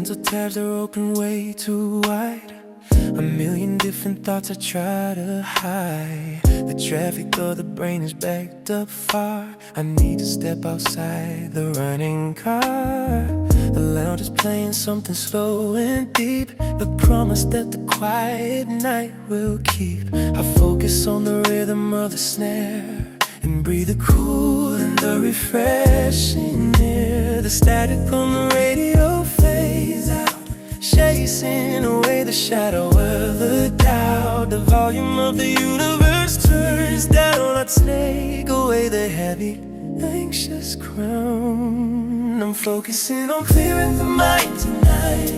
mental tabs are open way too wide. A million different thoughts I try to hide. The traffic of the brain is backed up far. I need to step outside the running car. The lounge is playing something slow and deep, the promise that the quiet night will keep. I focus on the rhythm of the snare and breathe the cool and the refreshing air. The static on the radio fades out, chasing away the shadow of the doubt. The volume of the universe turns down. I take away the heavy, anxious crown. I'm focusing on clearing the mind tonight,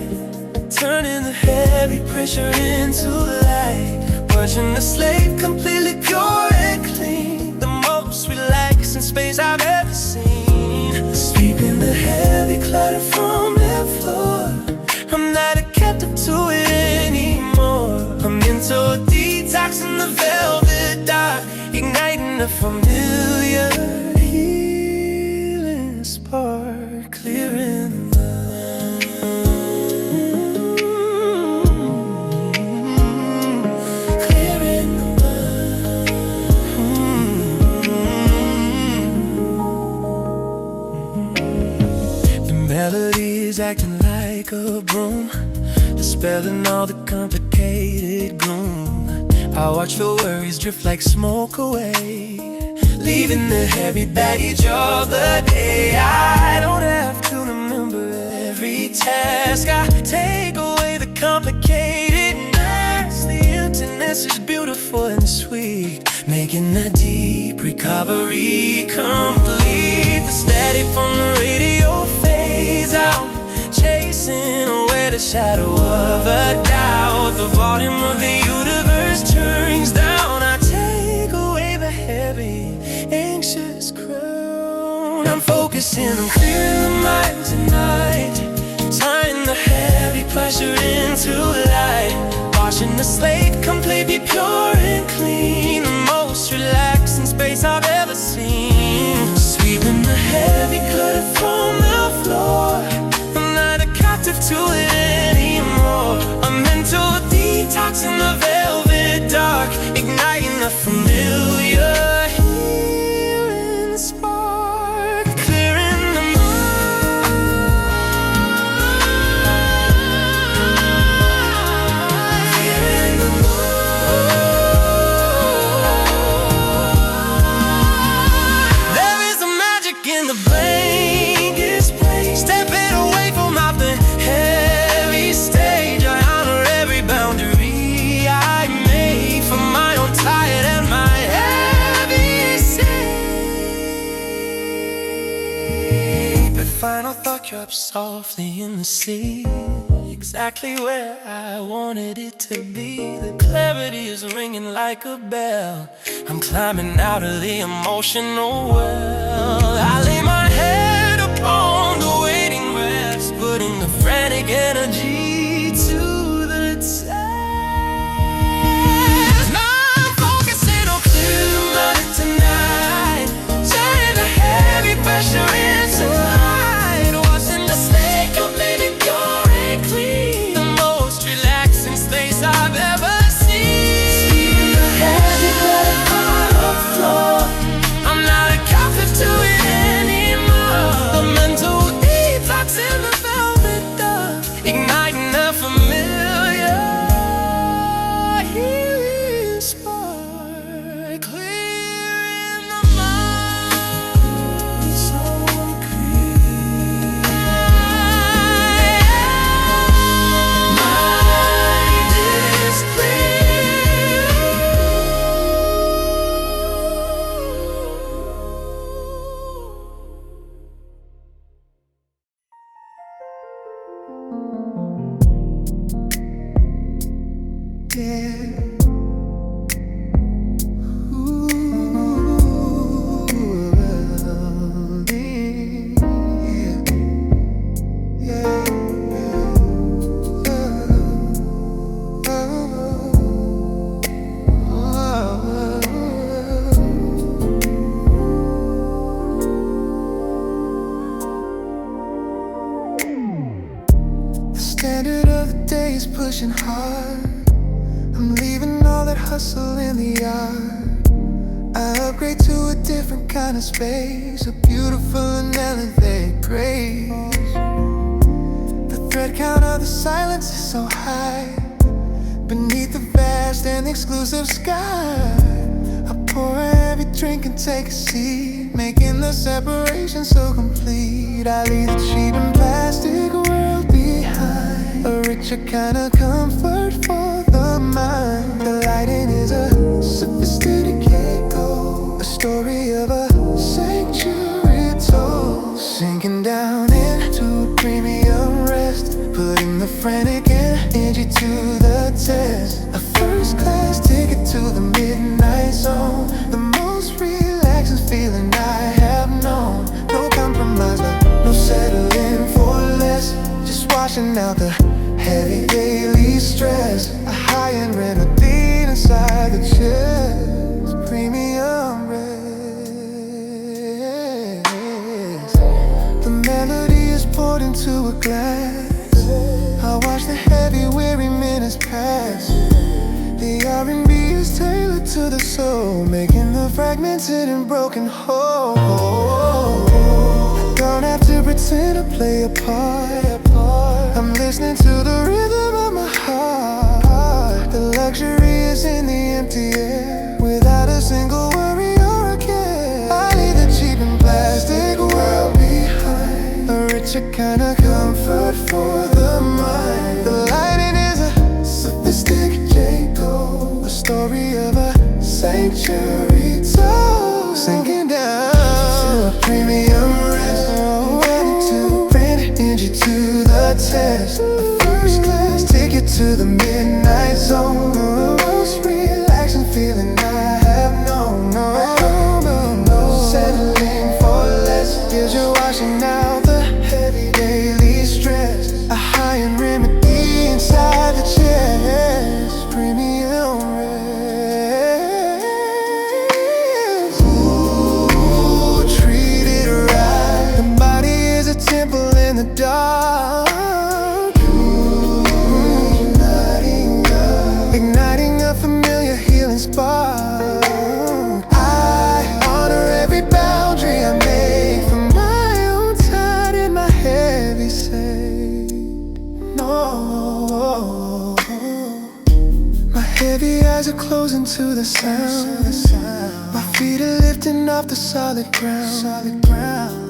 turning the heavy pressure into light. Watching the slate completely pure and clean, the most relaxing space I've ever seen. Sweeping the heavy clutter from the floor. I'm not a captive to it anymore. I'm into a detox in the velvet dark, igniting a familiar healing spark, clearing the melodies acting like a broom, dispelling all the complicated gloom. I watch the worries drift like smoke away, leaving the heavy baggage of the day. I don't have to remember every task. I take away the complicatedness. The emptiness is beautiful and sweet, making a deep recovery complete. The static from the radio fades out, chasing away the shadow of a doubt. The volume of the universe turns down. I take away the heavy, anxious crown. I'm focusing on clearing the mind tonight, tying the heavy pressure into light. Washing the slate completely pure and clean, the most relaxing space I've ever seen. Sweeping the heavy clutter from the floor. I'm not a captive to it anymore. I'm into a detox in the velvet dark, igniting a familiar healing spark, clearing the mind. Clearing the mind. There is a magic in the blankest place, stepping away from out the heavy stage. I honor every boundary I made for my own tired and my heavy sleep. The final thought drops softly in the sea, exactly where I wanted it to be. The clarity is ringing like a bell. I'm climbing out of the emotional well. I lay my head upon the waiting rest, putting the frantic energy to the test. Now I'm focusing on clearing the mind tonight, turning the heavy pressure into light. Watching the slate completely pure and clean, the most relaxing space I've ever seen. The heavy clutter on the floor. I'm not a captive to it anymore. The mental detox in the velvet dark, igniting a familiar healing spark, clearing the mind. So clear. Mind is standard of the day is pushing hard. I'm leaving all that hustle in the yard. I upgrade to a different kind of space, a beautiful and elevated grace. The thread count of the silence is so high, beneath the vast and exclusive sky. I pour a heavy drink and take a seat, making the separation so complete. I leave the cheap and plastic world behind, a richer kind of comfort for the mind. The lighting is a sophisticated goal, a story of a sanctuary told, sinking down into a premium rest, putting the frantic energy to the test. A first-class ticket to the midnight zone, the most relaxing feeling I have known. No compromise, no settling for less, just washing out the heavy daily stress. A high-end remedy inside the chest, premium rest. The melody is poured into a glass, I watch the heavy, weary minutes pass. The R&B is tailored to the soul, making the fragmented and broken whole. I don't have to pretend to play a part. I'm listening to the rhythm of my heart. The luxury is in the empty air, without a single worry or a care. I leave the cheap and plastic world behind, a richer kind of comfort for the mind. The lighting is a sophisticated goal, a story of a sanctuary told, sinking down to a premium rest, ready to bring energy to the test. A first class ticket to the midnight zone, the most relaxing feeling I have known. No settling for less, as you're washing out the heavy daily stress. A high-end remedy inside the chest, premium rest. Ooh, treat it right. The body is a temple in the dark. Igniting a familiar healing spark. I honor every boundary I make for my own tide and my heavy say no. My heavy eyes are closing to the sound. My feet are lifting off the solid ground.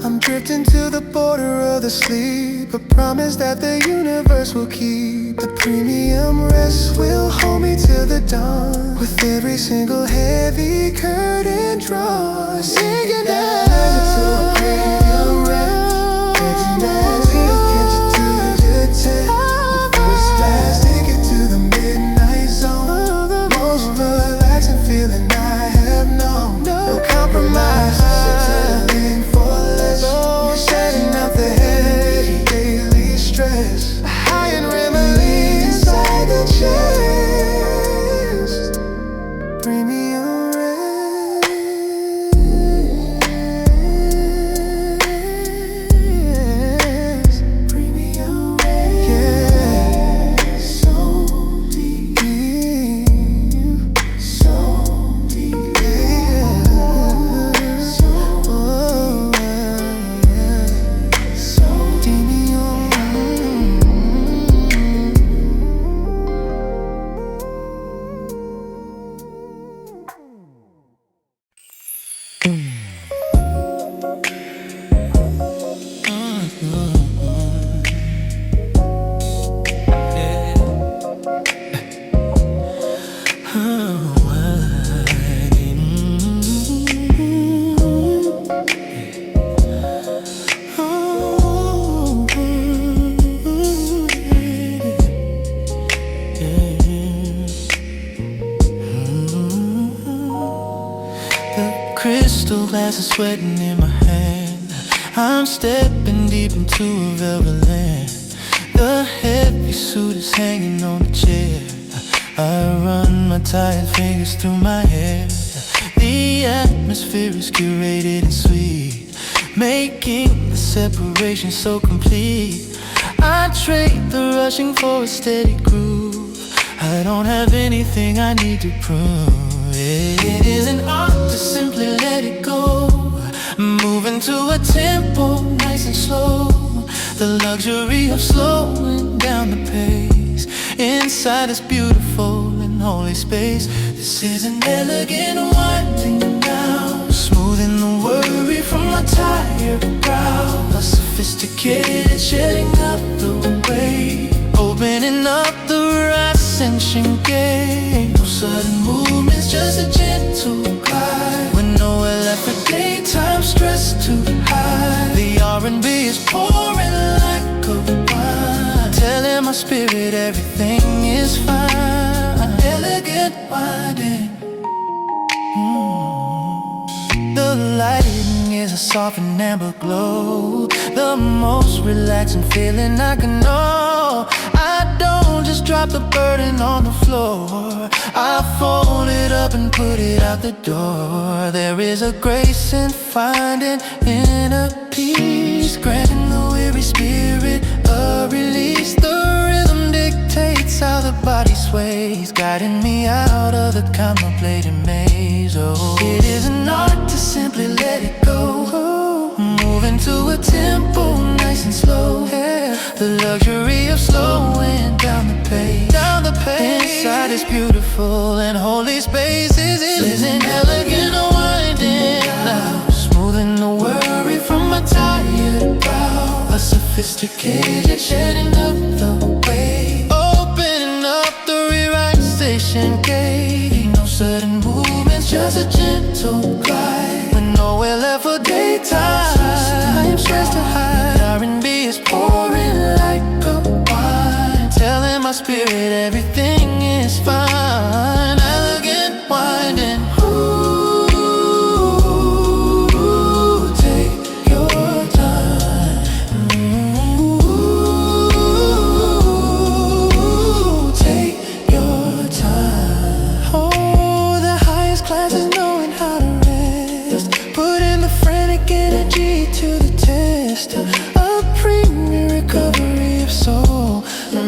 I'm drifting to the border of the sleep, a promise that the universe will keep. The premium rest will hold me till the dawn, with every single heavy curtain drawn, sinking down to a premium rest. Every night ticket to the test, the first class ticket to the midnight zone, the most relaxing feeling I have known. No compromise, settling for less, setting out the heavy daily stress. A high-end remedy inside the chest, premium rest, premium rest. Yeah, so deep, so deep, yeah. So deep. Crystal glasses sweating in my hand. I'm stepping deep into a velvet land. The heavy suit is hanging on the chair. I run my tired fingers through my hair. The atmosphere is curated and sweet, making the separation so complete. I trade the rushing for a steady groove. I don't have anything I need to prove. It is an art to simply let it go, moving to a tempo nice and slow. The luxury of slowing down the pace. Inside is beautiful and holy space. This is an elegant winding now, smoothing the worry from my tired brow. A sophisticated shedding of the weight, opening up the ascension gate. No sudden movements, just a gentle glide, with nowhere left for daytime stress to hide. The R&B is pouring like a wine, telling my spirit everything is fine. Elegant winding. The lighting is a soft and amber glow, the most relaxing feeling I can know. I don't just drop the burden on the floor, I fold it up and put it out the door. There is a grace in finding inner peace, granting the weary spirit a release. The rhythm dictates how the body sways, guiding me out of the contemplated maze. Oh, it is an art to simply let it go, moving to a tempo nice and slow. The luxury of slowing down the pace. Inside is beautiful and holy spaces. It is an elegant winding now, smoothing the worry from my tired brow. A sophisticated shedding of the weight, opening up the relaxation gate. No sudden movements, just a gentle glide, with nowhere left for daytime stress to hide. R&B is pouring like a wine, telling my spirit everything is fine. Elegant winding. Ooh, take your time. Ooh, take your time. Oh, the highest class is knowing how to rest, putting the frantic energy to the test. A premium recovery of soul,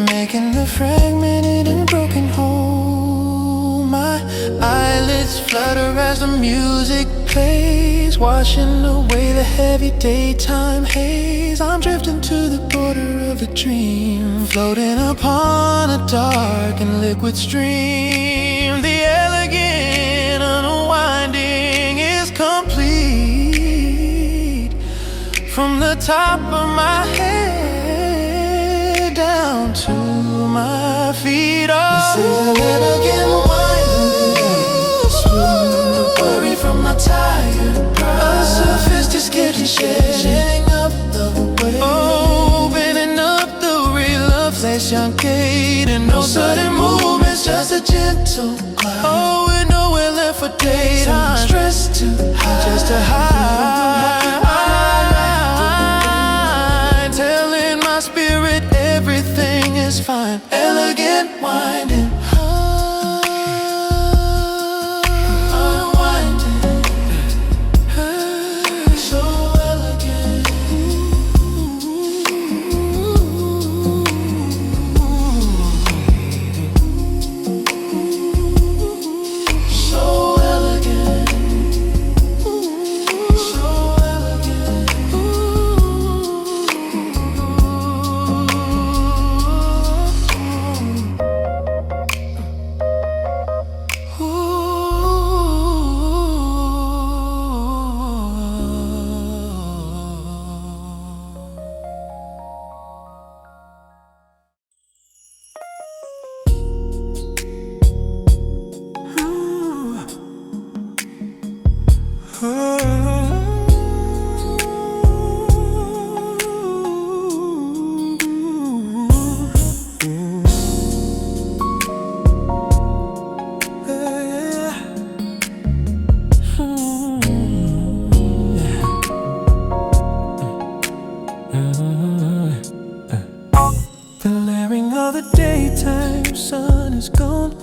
making the fragmented and broken whole. My eyelids flutter as the music plays, washing away the heavy daytime haze. I'm drifting to the border of a dream, floating upon a dark and liquid stream. The elegant unwinding is complete, from the top of my head down to my feet. Oh, this is an elegant winding, smoothing the worry from my tired brow. A sophisticated shedding up the weight, opening up the relaxation gate. And no sudden movements, just a gentle glide. Oh, with nowhere left for daytime stress to hide, just to hide, telling my spirit everything is fine. Elegant winding, unwinding, so elegant. So elegant, so elegant. The layering of the daytime sun is gone.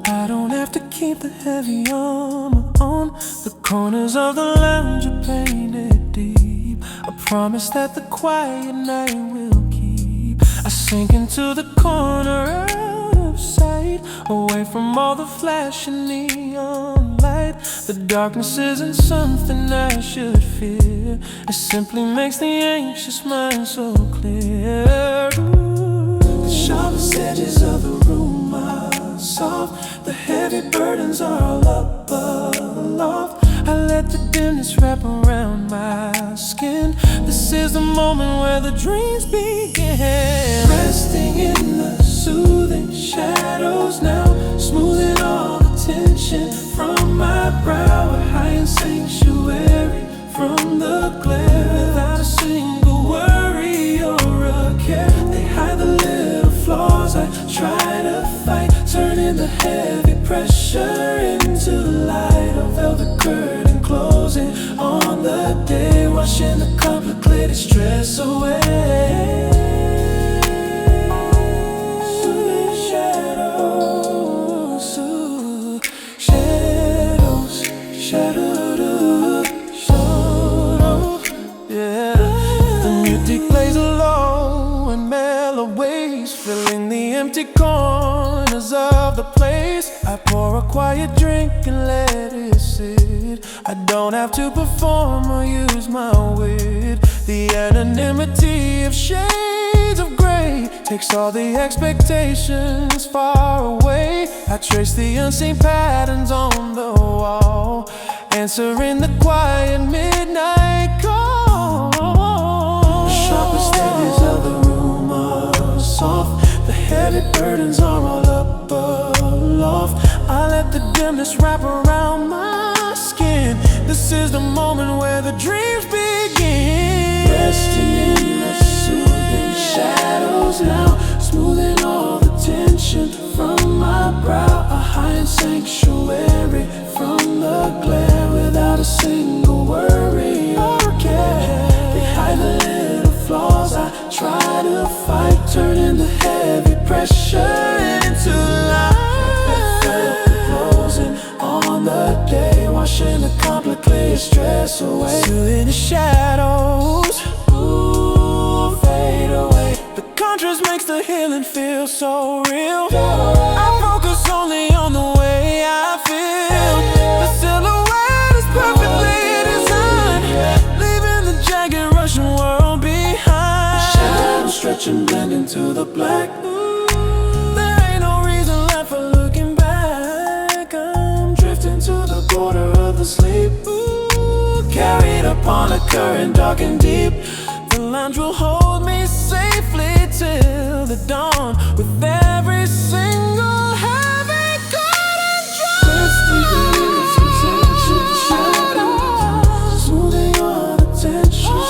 I don't have to keep the heavy armor on. The corners of the lounge are painted deep, a promise that the quiet night will keep. I sink into the corner out of sight, away from all the flashing neon light. The darkness isn't something I should fear, it simply makes the anxious mind so clear. The sharpest edges of the room are soft, the heavy burdens are all up aloft. I let the dimness wrap around my skin. This is the moment where the dreams begin. Resting in the soothing shadows now, smoothing all the tension from my brow. A high sanctuary from the glare, without a single worry or a care. They hide the little flaws I try to fight, turning the heavy pressure into light. A velvet curtain closing on the day, washing the complicated stress away. Filling the empty corners of the place. I pour a quiet drink and let it sit. I don't have to perform or use my wit. The anonymity of shades of gray takes all the expectations far away. I trace the unseen patterns on the wall, answering the quiet midnight call. The sharpest edges of the room are soft, the heavy burdens are all up aloft. I let the dimness wrap around my skin. This is the moment where the dreams begin. Resting in the soothing shadows now, smoothing all the tension from my brow. A high sanctuary from the glare, without a single worry or care. They hide the little flaws I try to fight, turning the heavy pressure into light. Closing on the day, washing the complicated stress away. Soothing the shadows, ooh, fade away. The contrast makes the healing feel so real. I focus only on the way I feel. The silhouette is perfectly designed, leaving the jagged Russian world behind. Shadows stretch and blend into the black. There ain't no reason left for looking back. I'm drifting to the border of the sleep, carried upon a current dark and deep. The lounge will hold me safely till the dawn, with every single heavy golden drop. Twisting the tension, shadows, smoothing all the tension.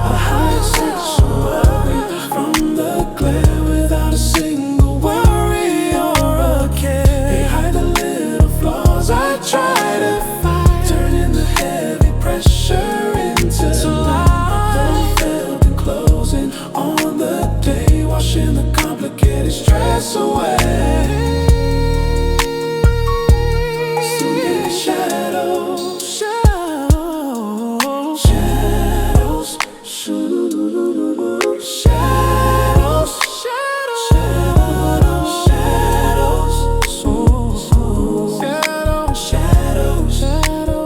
A high sanctuary from the glare, without a single worry or a care. They hide the little flaws I try to fight, turning the heavy pressure into light. Closing on the day, washing the complicated stress away. Soothing shadows, shadows, shadows, shadows, shadows, shadows, shadows, shadows, shadows,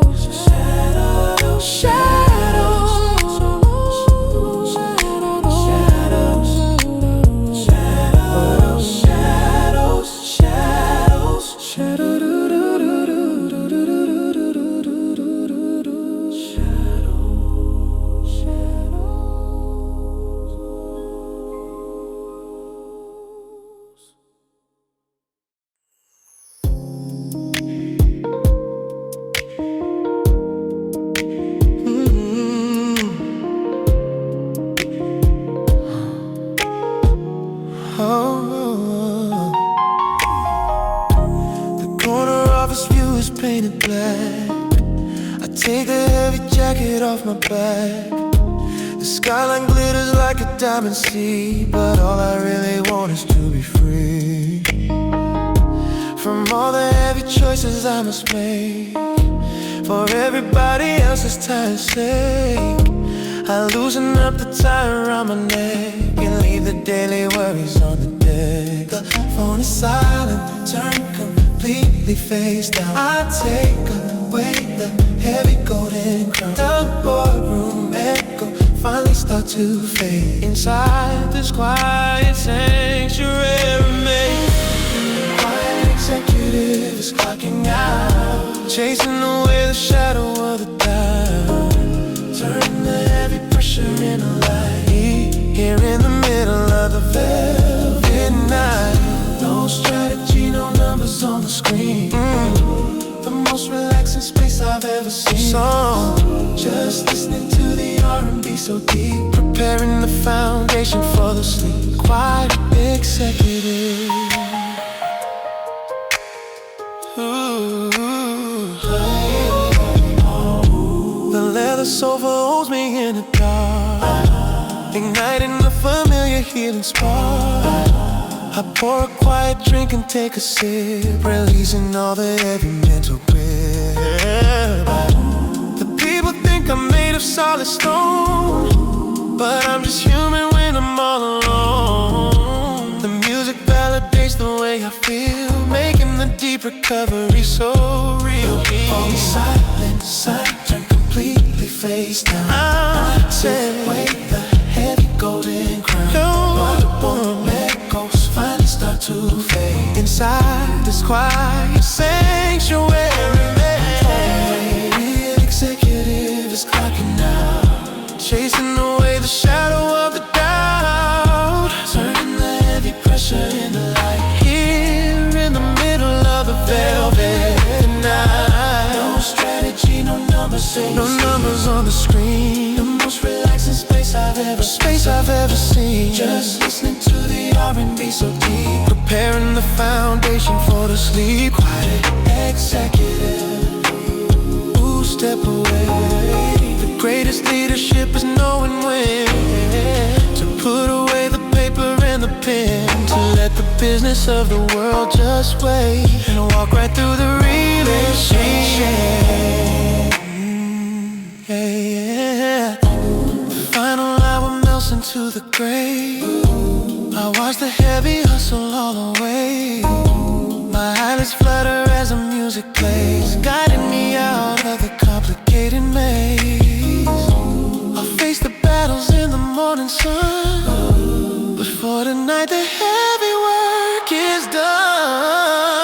shadows. Painted black, I take the heavy jacket off my back. The skyline glitters like a diamond sea, but all I really want is to be free from all the heavy choices I must make for everybody else's time's sake. I loosen up the tie around my neck and leave the daily worries on the deck. The phone is silent, turn completely face down. I take away the heavy golden crown. The boardroom echo finally start to fade. Inside this quiet sanctuary, quiet executive is clocking out, chasing away the shadow of the doubt, turning the heavy pressure into light. Here in the middle of the velvet night, no strategy, no numbers on the screen. The most relaxing space I've ever seen. So, just listening to the R&B so deep, preparing the foundation for the sleep. Quiet executive. The leather sofa holds me in the dark, igniting the familiar healing spark. I pour a quiet drink and take a sip, releasing all the heavy mental grip. The people think I'm made of solid stone, but I'm just human when I'm all alone. The music validates the way I feel, making the deep recovery so real. All the silence, I turn completely face down. I take away the heavy golden crown. Waterborne echoes finally start to fade. Inside this quiet sanctuary, the executive is clocking out, chasing away the shadow of the doubt, turning the heavy pressure into light. Here in the middle of the velvet night, no strategy, no numbers on the screen. The most relaxing space I've ever seen. Just listening to the R&B so deep, preparing the foundation for the sleep. Quiet executive, ooh, step away. The greatest leadership is knowing when to put away the paper and the pen, to let the business of the world just wait and walk right through the relaxation. Yeah. The final hour melts into the grave. I watch the heavy hustle all away. My eyelids flutter as the music plays, guiding me out of the complicated maze. I'll face the battles in the morning sun, but for tonight the heavy work is done.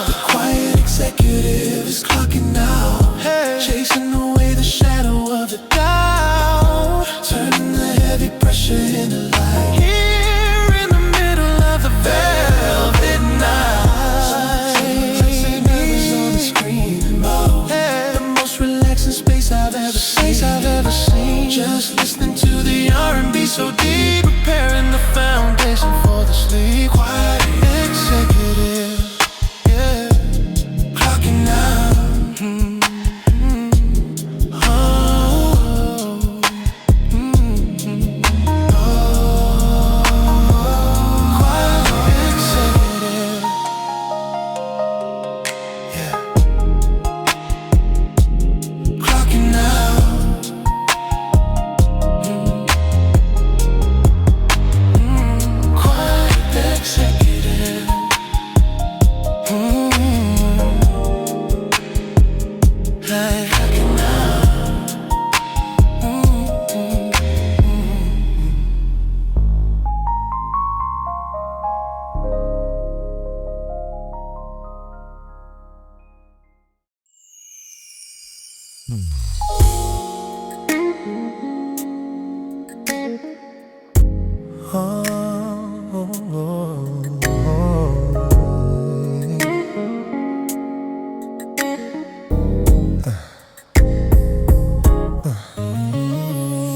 The quiet executive is clocking out, chasing away the shadow of the doubt, turning the heavy pressure into light. Here in the middle of the velvet night, numbers on the screen. The most relaxing space I've ever seen. Just listening to the R&B so deep, preparing the foundation for the sleep. Quiet executive, yeah, clocking out.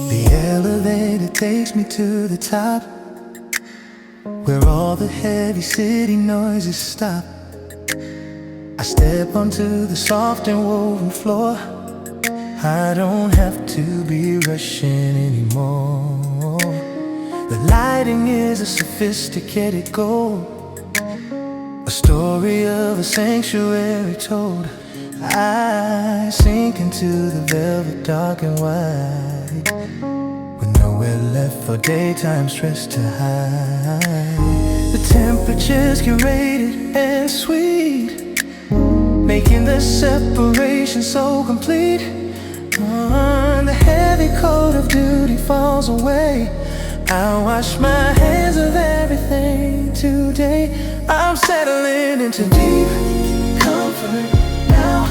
The elevator takes me to the top, where all the heavy city noises stop. I step onto the soft and woven floor. I don't have to be rushing anymore. The lighting is a sophisticated gold, a story of a sanctuary told. I sink into the velvet dark and white, with nowhere left for daytime stress to hide. The temperature's curated and sweet, making the separation so complete. The heavy coat of duty falls away. I wash my hands of everything today. I'm settling into deep comfort now,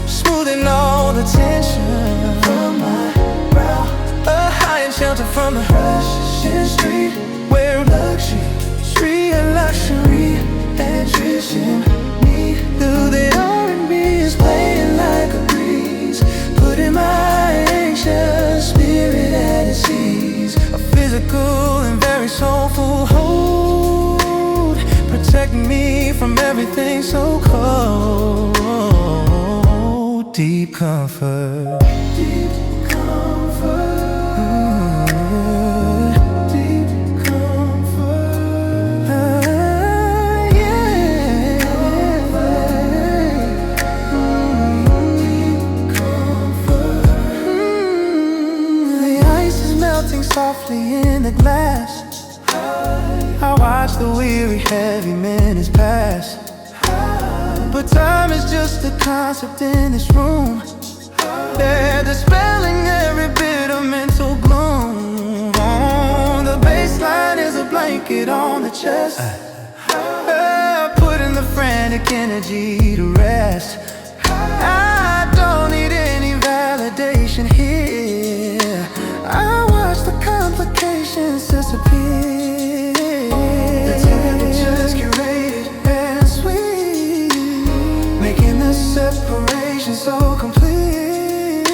smoothing all the tension from my brow. A high and shelter from the rushing street, where luxury and tradition meet. Through the R&B is playing like a breeze, putting my anxious spirit at its ease. A physical and very soulful hold, protecting me from everything so cold. Deep comfort, deep comfort, deep comfort, yeah. Deep comfort. The ice is melting softly in the glass. I watch the weary, heavy minutes pass. But time is just a concept in this room. They're dispelling every bit of mental gloom. The baseline is a blanket on the chest, putting the frantic energy to rest. I don't need any validation here. I watch the complications disappear. The temperature's curated and sweet, making the separation so complete.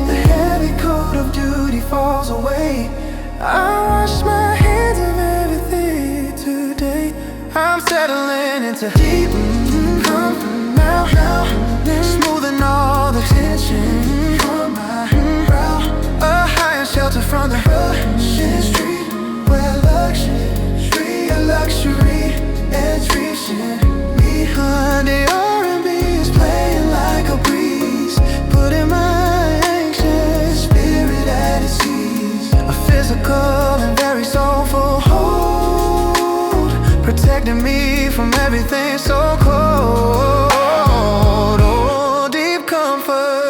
The heavy coat of duty falls away. I wash my hands of everything today. I'm settling into deep comfort now, smoothing all the tension from my brow. A higher shelter from the rushing street, where luxury and tradition meet. The R&B is playing like a breeze, putting my anxious spirit at its ease. A physical and very soulful hold, protecting me from everything so cold. Oh, deep comfort.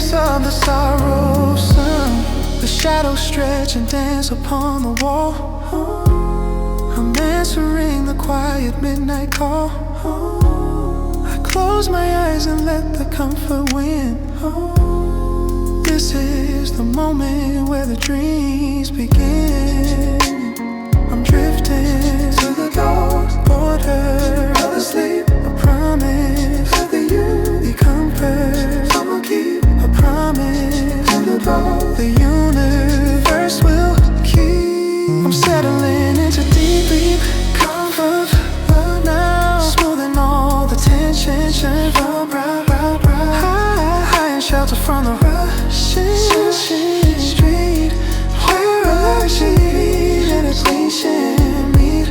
Of the sorrow sun, the shadows stretch and dance upon the wall. I'm answering the quiet midnight call. I close my eyes and let the comfort win. This is the moment where the dreams begin. I'm drifting to the dark border of the sleep. I promise that the comfort I'ma keep. I promise the universe will keep. I'm settling into deep comfort now, smoothing all the tension from brow. High and shelter from the rushing street, where luxury and tradition meet.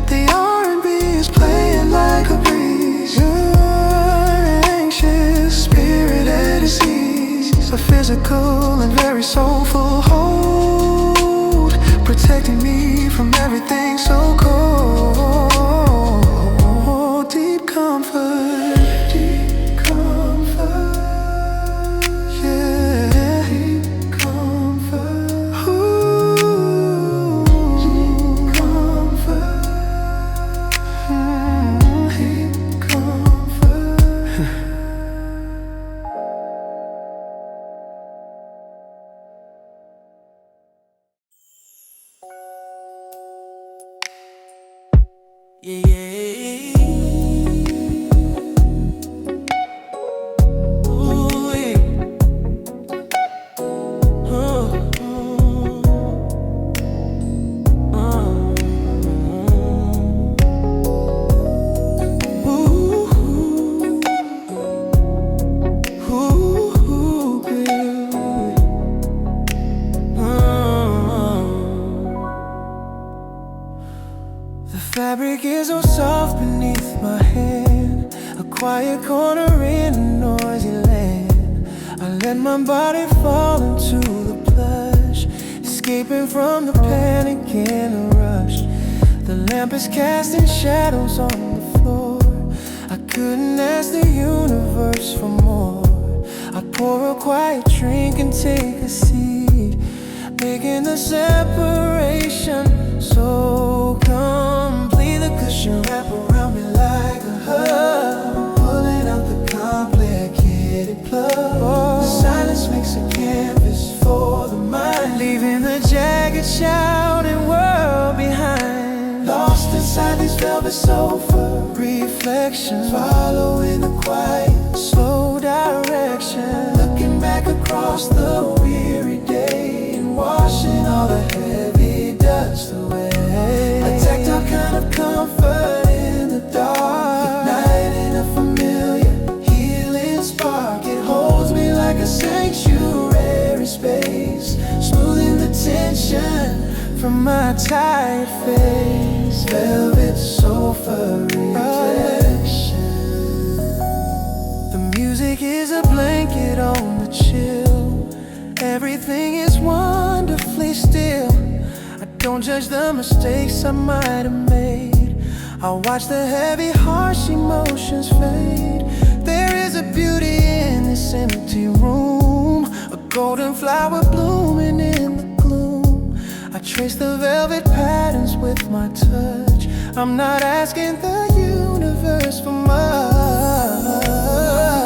The R&B is playing like a breeze. Your anxious spirit at its ease. A physical and very soulful hold, protecting me from everything so cold. Deep comfort, deep comfort, yeah. Deep comfort, ooh. Deep comfort, deep comfort. Yeah, yeah. quiet corner in a noisy land. I let my body fall into the plush, escaping from the panic in a rush. The lamp is casting shadows on the floor. I couldn't ask the universe for more. I pour a quiet drink and take a seat, making the separation so complete. The cushion wrap around me like a hug, pulling out the complicated plug. The silence makes a canvas for the mind, leaving the jagged, shouting world behind. Lost inside these velvet sofa reflections, following the quiet, slow direction. Looking back across the weary day and washing all the heavy dust away. A tactile kind of comfort in the dark, igniting a familiar, healing spark. It holds me like a sanctuary space, smoothing the tension from my tired face. Velvet sofa reflection. The music is a blanket on the chill. Everything is wonderfully still. I don't judge the mistakes I might have made. I watch the heavy, harsh emotions fade. There is a beauty in this empty room, a golden flower blooming in the gloom. I trace the velvet patterns with my touch. I'm not asking the universe for much.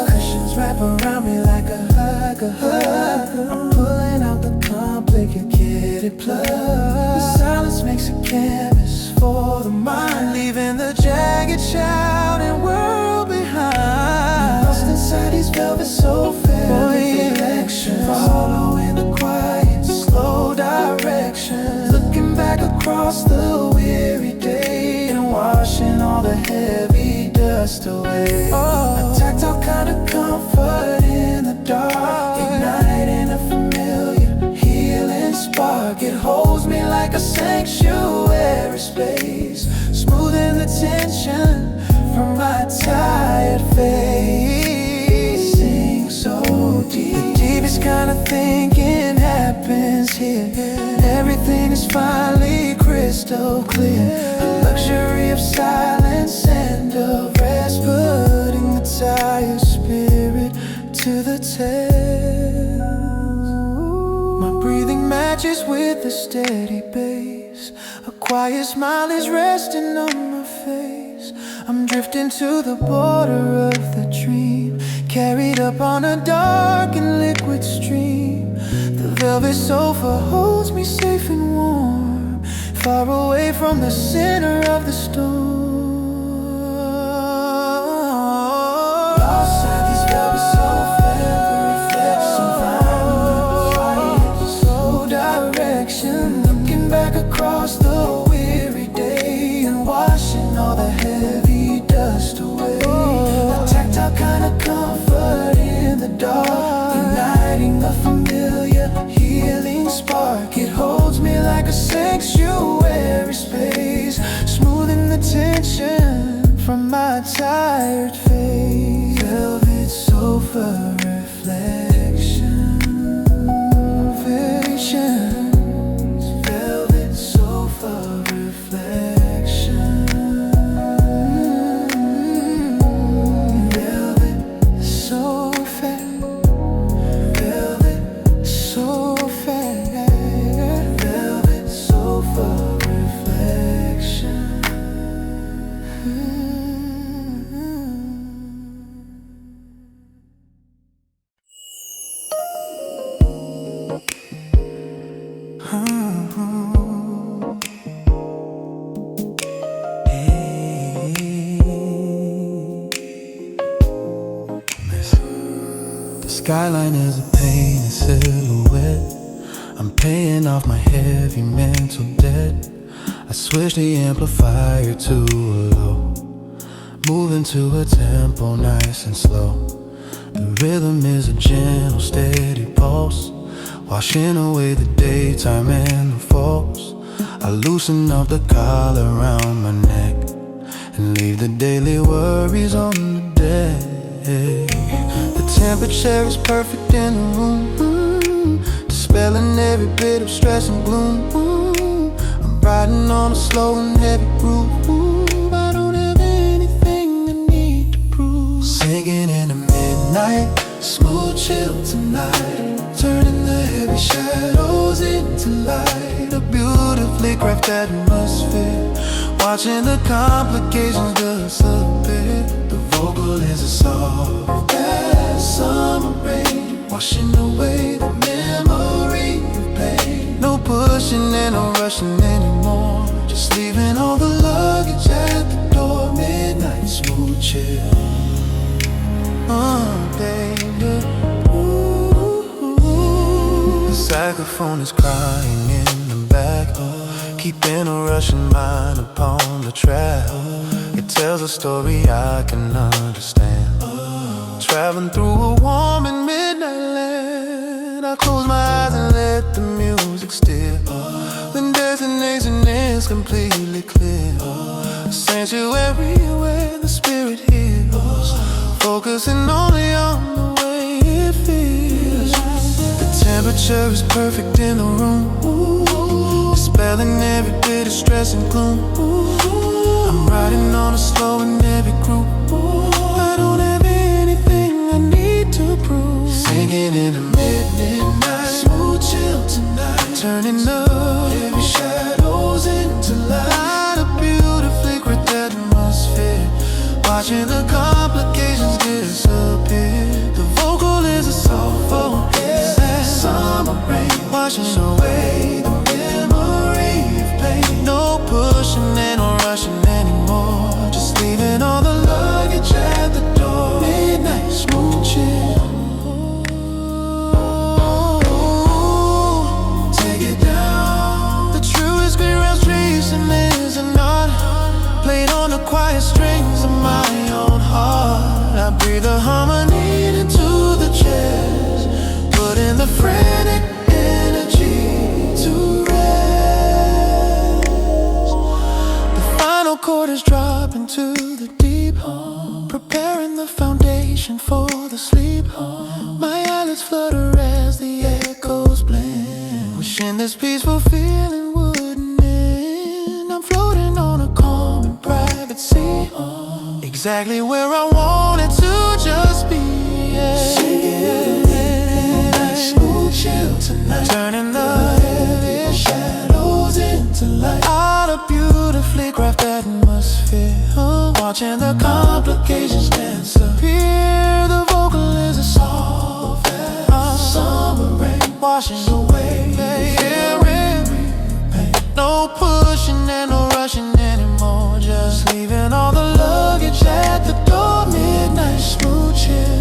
Cushions wrap around me like a hug, a hug. I'm pulling out the complicated plug. The silence makes a canvas for the mind, leaving the jagged, shouting world behind. Lost inside these velvet sofa reflections, following the quiet, slow direction. Looking back across the weary day and washing all the heavy dust away. A tactile kind of comfort in the dark, igniting a familiar, healing spark. It holds me like a sanctuary space, smoothing the tension from my tired face. Sing so deep, the deepest kind of thinking happens here. Everything is finally crystal clear, a luxury of silence and of rest, putting the tired spirit to the test. My breathing matches with the steady bass, a quiet smile is resting on my face. I'm drifting to the border of the dream, carried up on a dark and liquid stream. The velvet sofa holds me safe and warm, far away from the center of the storm. Lost inside these velvet sofa reflections, found quiet, slow direction. Looking back across the weary day and washing all the heavy dust away. A tactile kind of comfort in the dark, igniting a familiar, healing spark. It holds me like a sanctuary space, smoothing the tension from my tired face. Velvet sofa reflection, visions. Velvet sofa reflection. Velvet sofa, velvet sofa, velvet sofa reflection. The skyline is a painted silhouette. I'm paying off my heavy mental debt. I switch the amplifier to a low, moving to a tempo nice and slow. The rhythm is a gentle, steady pulse, washing away the daytime and the falls. I loosen up the collar around my neck and leave the daily worries on the deck. temperature is perfect in the room, dispelling every bit of stress and gloom. I'm riding on a slow and heavy groove. I don't have anything I need to prove. Singing in the midnight, smooth chill tonight, turning the heavy shadows into light. A beautifully crafted atmosphere, watching the complications disappear. The vocal is a soft as summer rain, washing away the memory of pain. No pushing and no rushing anymore, just leaving all the luggage at the door. Midnight smooth chill, baby. The saxophone is crying in the back, keeping a rushing mind upon the track. It tells a story I can understand, traveling through a warm and midnight land. I close my eyes and let the music steer. When destination is completely clear, a sanctuary where the spirit heals, focusing only on the way it feels. The temperature is perfect in the room, dispelling every bit of stress and gloom. I'm riding on a slow and heavy groove. I don't have anything I need to prove. Singing in the midnight, smooth chill tonight, turning up heavy shadows into light. A beautifully crafted atmosphere, watching the complications disappear. The vocal is a soft focus as summer rain, washing away the memory of pain. No pushing and no rushing anymore, just leaving all the luggage at the door. Midnight smooth chill. Take it down. The truest ground tracing is an art, played on the quiet strings of my own heart. I breathe the harmony into the chest, put in the frantic energy to rest. The final chord is dropping to the deep, preparing the foundation for the sleep. My eyelids flutter as the echoes blend, wishing this peaceful feeling wouldn't end. I'm floating on a calm and private sea, exactly where I wanted to just be. Smooth chill tonight, turning the heavy shadows into light. Out a beautifully crafted atmosphere, watching the complications disappear. The vocal is a soft as summer rain, washing away every pain. No pushing and no rushing anymore, just leaving all the luggage at the door. Midnight smooth chill.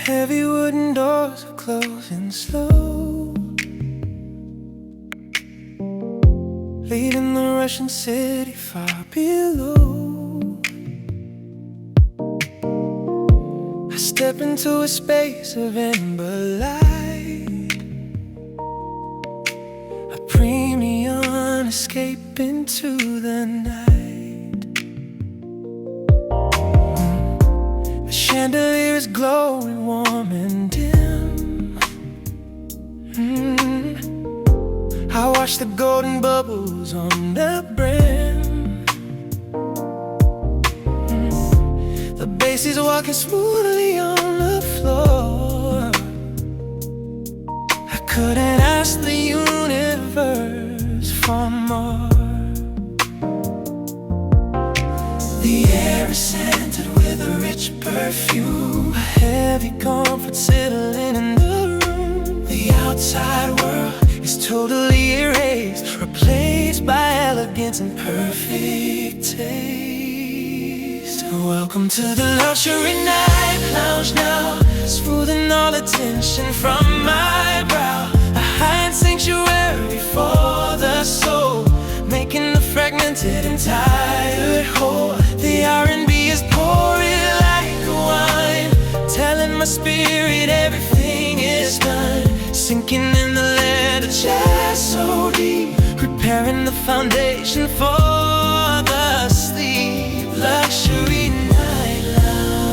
Heavy wooden doors are closing slow, leaving the Russian city far below. I step into a space of amber light, a premium escape into the night. The chandelier is glowing warm and dim. I watch the golden bubbles on the brim. The bass is walking smoothly on the floor. I couldn't ask the universe for more. The air is scented with a rich perfume. A heavy comfort settling in the room. The outside world is totally erased, replaced by elegance and perfect taste. Welcome to the luxury night lounge now, smoothing all the tension from my brow. A high-end sanctuary for the soul, making the fragmented and tired whole. The R&B is pouring like a wine, telling my spirit everything is done. Sinking in the lead of chest so deep, preparing the foundation for the sleep. Luxury night lounge.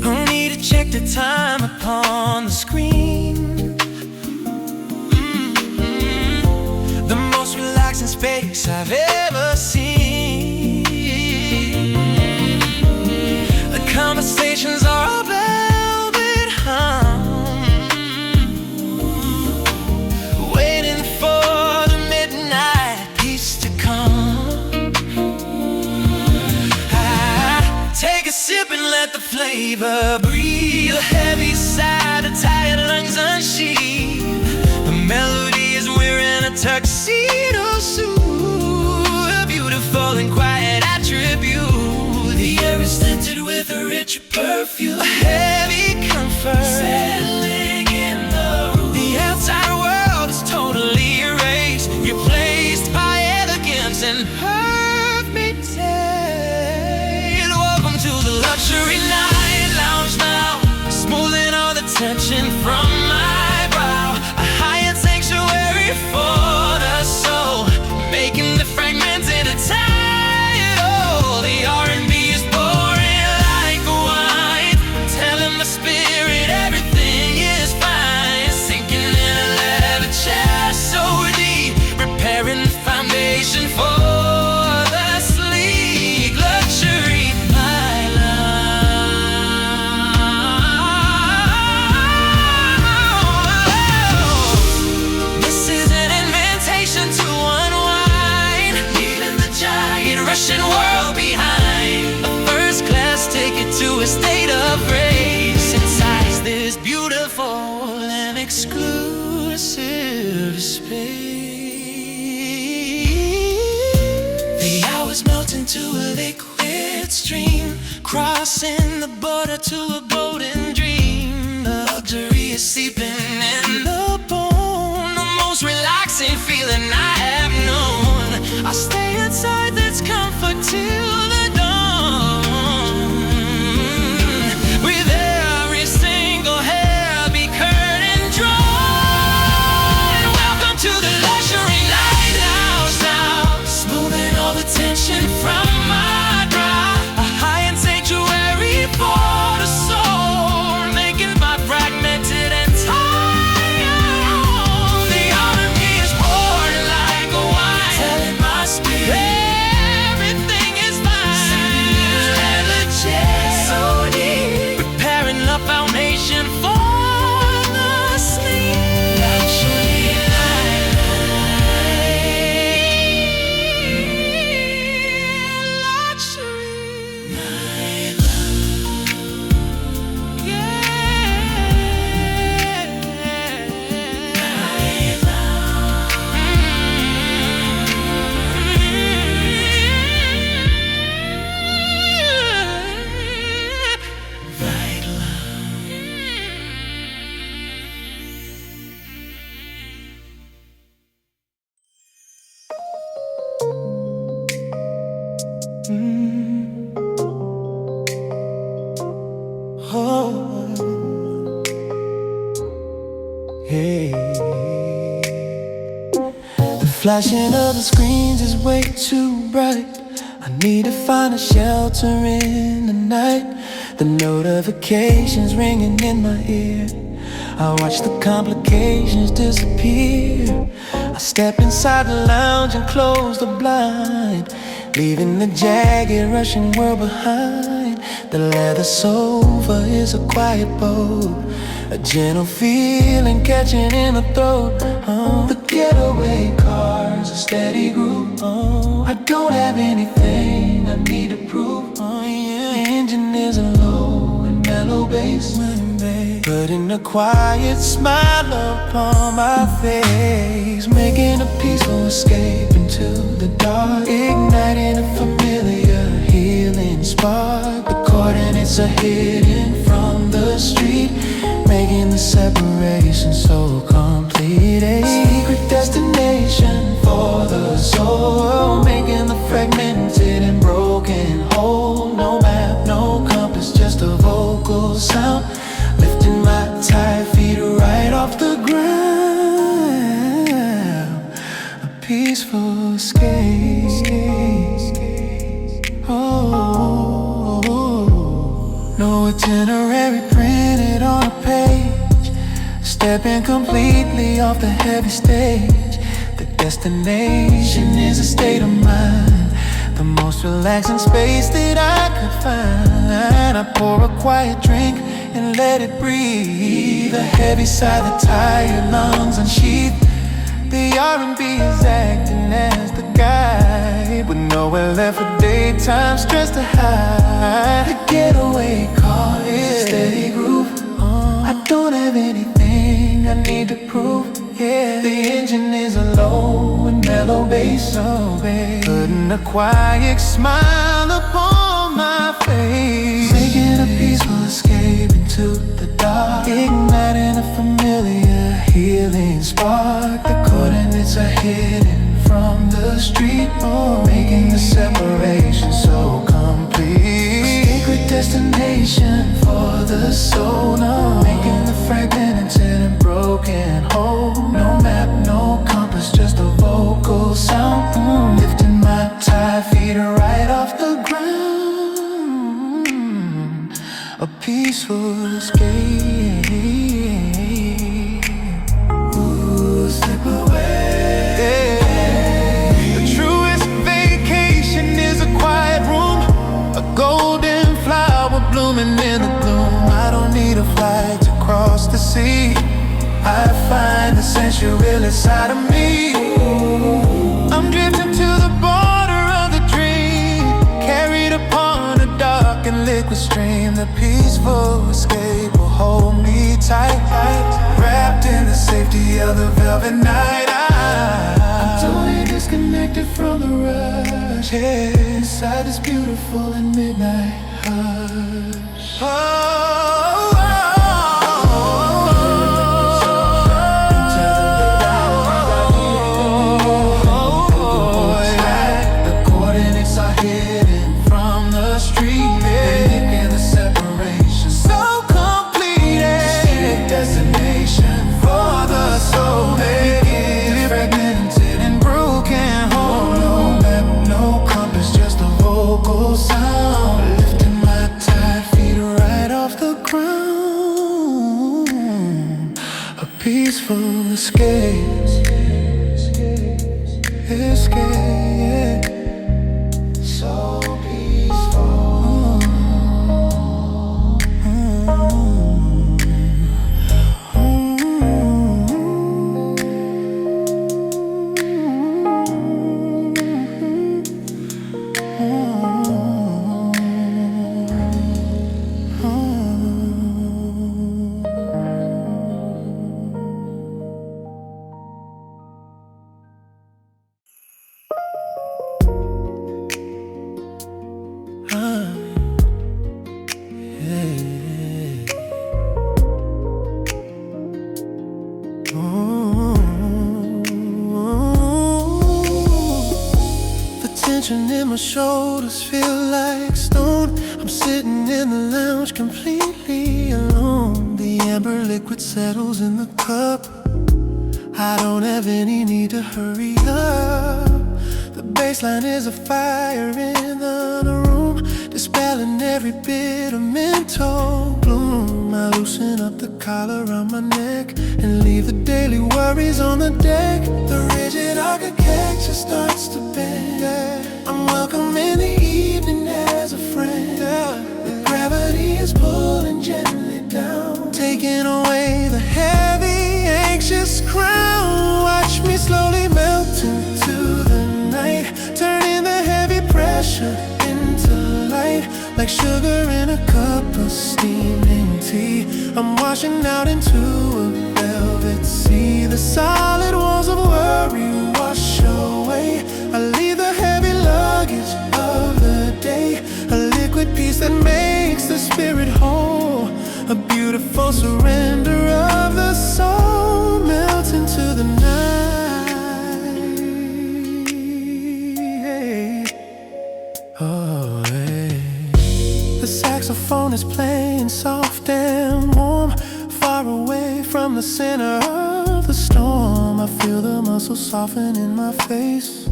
No need to check the time upon the screen. The most relaxing space I've ever seen. The conversations are a velvet hum, waiting for the midnight peace to come. Take a sip and let the flavor breathe. The heavy side, the tired lungs unsheathe. The melody is wearing a tuxedo suit, a beautiful and quiet attribute. The air is scented with a rich perfume, a heavy comfort settling in the room. The outside world is totally erased, replaced by elegance and perfect taste. Welcome to the luxury night lounge now, smoothing all the tension from my brow. A high-end sanctuary for the soul, making the fragmented tired whole. The R&B is pouring like a wine, telling the spirit everything is fine. Sinking in a leather chest so deep, preparing the foundation for the sleek luxury night lounge. This is an invitation to unwind, leaving the giant Russian world behind. A first-class ticket to a state of grace. Inside this beautiful and exclusive space, the hours melt into a liquid stream, crossing the border to a golden dream. The luxury is seeping in the bone, the most relaxing feeling I have known. I stay inside this comfort till the dawn, with every single heavy curtain drawn. Welcome to the luxury night lounge now, smoothing all the tension from my brow. A high-end sanctuary for the soul, making my fragmented and tired. The R&B is pouring like a wine, telling my spirit everything is fine. So deep, preparing the foundation for the sleep. Luxury night lounge. Oh, hey. The flashing of the screens is way too bright. I need to find a shelter in the night. The notifications ringing in my ear, I watch the complications disappear. I step inside the lounge and close the blind, leaving the jagged Russian world behind. The leather sofa is a quiet boat, A gentle feeling catching in the throat. The getaway car's a steady groove. I don't have anything I need to prove. The engine is a low and mellow bass, putting a quiet smile upon my face, making a peaceful escape into the dark, igniting a familiar healing spark. The coordinates are hidden from the street, making the separation so complete. A secret destination for the soul, making the fragmented and broken whole. No map, no compass, just a vocal sound, lifting my tired feet right off the ground. A peaceful escape. Oh, no itinerary printed on a page, stepping completely off the heavy stage. The destination is a state of mind, the most relaxing space that I could find. I pour a quiet drink and let it breathe. The heavy sigh, the tired lungs unsheathed. The R&B is acting as the guide, with nowhere left for daytime stress to hide. The getaway car is a steady groove. I don't have anything I need to prove. Yeah, the engine is a low and mellow bass, putting a quiet smile upon my face, making a peaceful escape into the dark, igniting a familiar healing spark. The coordinates are hidden from the street, making the separation so complete. A secret destination for the soul, making the fragmented and broken whole. No map, no compass, just a vocal sound, lifting my tired feet right off the ground. A peaceful escape. Ooh, slip away. Yeah. The truest vacation is a quiet room, a golden flower blooming in the gloom. I don't need a flight to cross the sea, I find the sensual inside of me. I'm drifting to the border of the dream, carried upon a dark and liquid stream. The peaceful escape will hold me tight, wrapped in the safety of the velvet night. I'm totally disconnected from the rush, inside this beautiful and midnight hush. Peaceful escape, escape, so peaceful. In my shoulders feel like stone. I'm sitting in the lounge completely alone. The amber liquid settles in the cup. I don't have any need to hurry up. The baseline is a fire in the room, dispelling every bit of mental gloom. I loosen up the collar around my neck and leave the daily worries on the deck. The rigid architecture starts to bend. I'm welcome in the evening as a friend. The gravity is pulling gently down, taking away I'm washing out into a velvet sea. The solid walls of worry wash away. I leave the heavy luggage of the day, a liquid peace that makes the spirit whole, a beautiful surrender of the soul, melts into the night. Oh, hey. The saxophone is playing soft and warm, far away from the center of the storm. I feel the muscles soften in my face,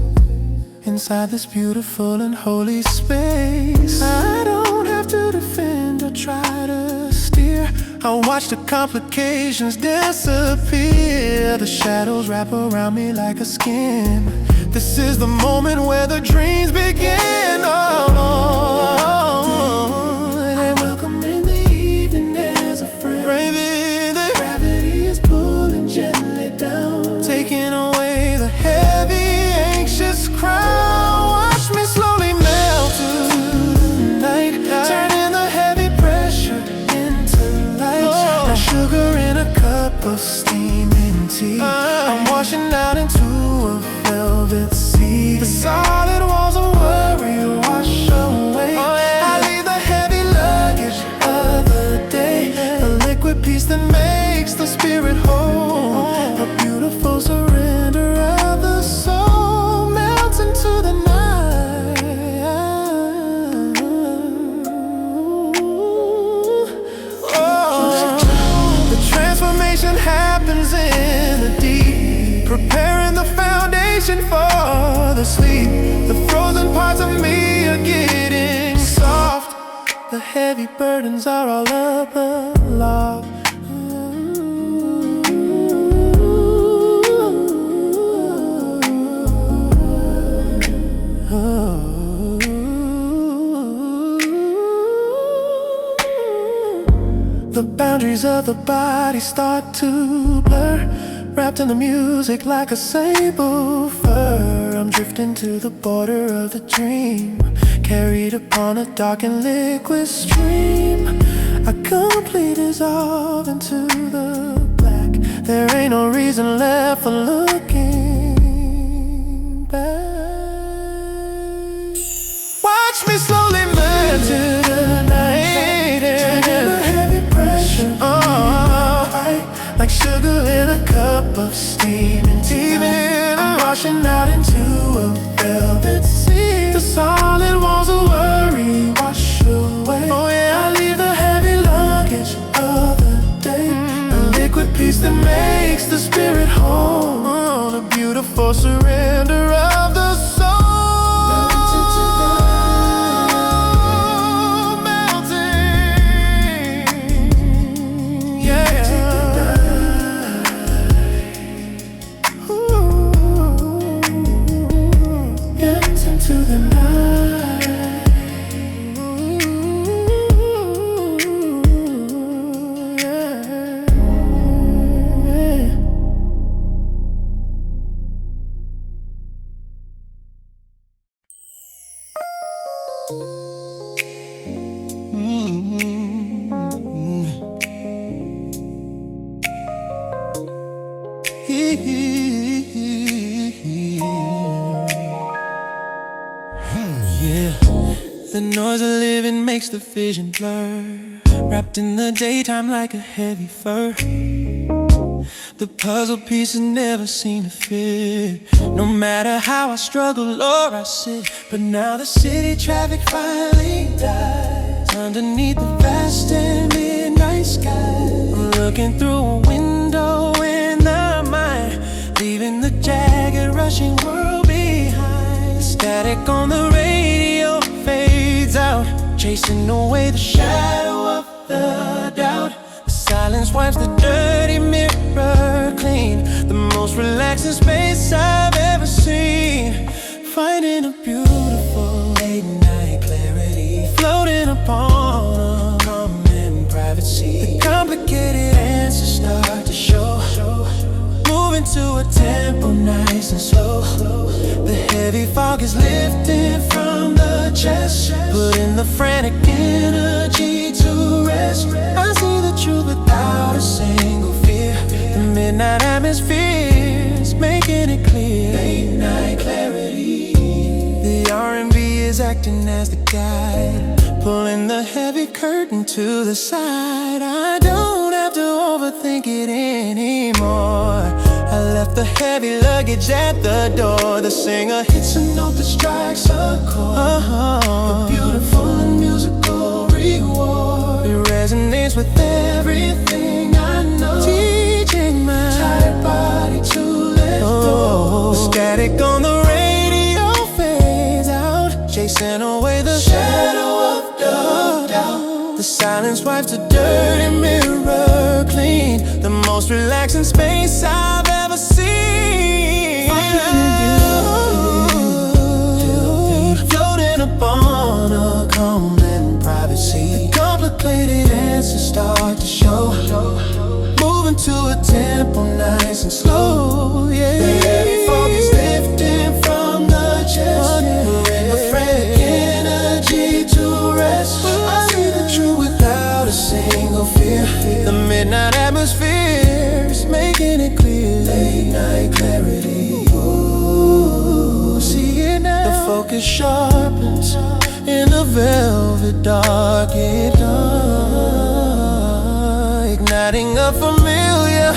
inside this beautiful and holy space. I don't have to defend or try to steer. I watch the complications disappear. The shadows wrap around me like a skin. This is the moment where the dreams begin. Oh, and I welcome in the evening as a friend. Gravity is pulling gently down, taking away the heavy, anxious crown. Watch me slowly melt to the night, turning the heavy pressure into light. Now sugar in a cup of steaming tea. I'm washing out into a velvet sea. The solid walls of worry wash away. I leave the heavy luggage of the day, a liquid peace that makes the spirit whole, a beautiful surrender of the soul, melts into the night. Oh, the transformation happens in the deep, preparing the foundation for the sleep. The frozen parts of me are getting soft. The heavy burdens are all up aloft. The boundaries of the body start to blur, wrapped in the music like a sable fur. I'm drifting to the border of the dream, carried upon a dark and liquid stream. I completely dissolve into the black. There ain't no reason left for looking back. Watch me slowly melt to the night, turning the heavy pressure, like sugar in a cup of steaming tea. I'm washing out into a velvet sea. The solid walls of worry wash away. Oh yeah, I leave the heavy luggage of the day, a liquid peace that makes the spirit whole, the beautiful surrender of the soul. To the night. The noise of living makes the vision blur, wrapped in the daytime like a heavy fur. The puzzle pieces never seem to fit, no matter how I struggle or I sit. But now the city traffic finally dies underneath the vast and midnight sky. I'm looking through a window in the mind, leaving the jagged rushing world behind. The static on the radio fades out, chasing away the shadow of the doubt. The silence wipes the dirty mirror clean, the most relaxing space I've ever seen. Finding a beautiful late night clarity, floating upon a common privacy. The complicated answers start to show, moving to a tempo nice and slow. The The heavy fog is lifting from the chest, putting the frantic energy to rest. I see the truth without a single fear. The midnight atmosphere is making it clear. Late night clarity. The R&B is acting as the guide, pulling the heavy curtain to the side. I don't have to overthink it anymore. I left the heavy luggage at the door. The singer hits a note that strikes a chord. A beautiful and musical reward. It resonates with everything I know. Teaching my tired body to let go. The static on the radio fades out, chasing away the shadow of doubt. The silence wipes the dirty mirror clean. The most relaxing space I've ever seen. Floating upon a calm and privacy. The complicated answers start to show. Moving to a tempo nice and slow. Yeah. The heavy fog is lifting from the chest, putting the frantic energy to rest. I see the truth without a single fear. The midnight atmosphere is making it clear. Late night clarity. Ooh, see it now. The focus sharpens in the velvet dark. It igniting a familiar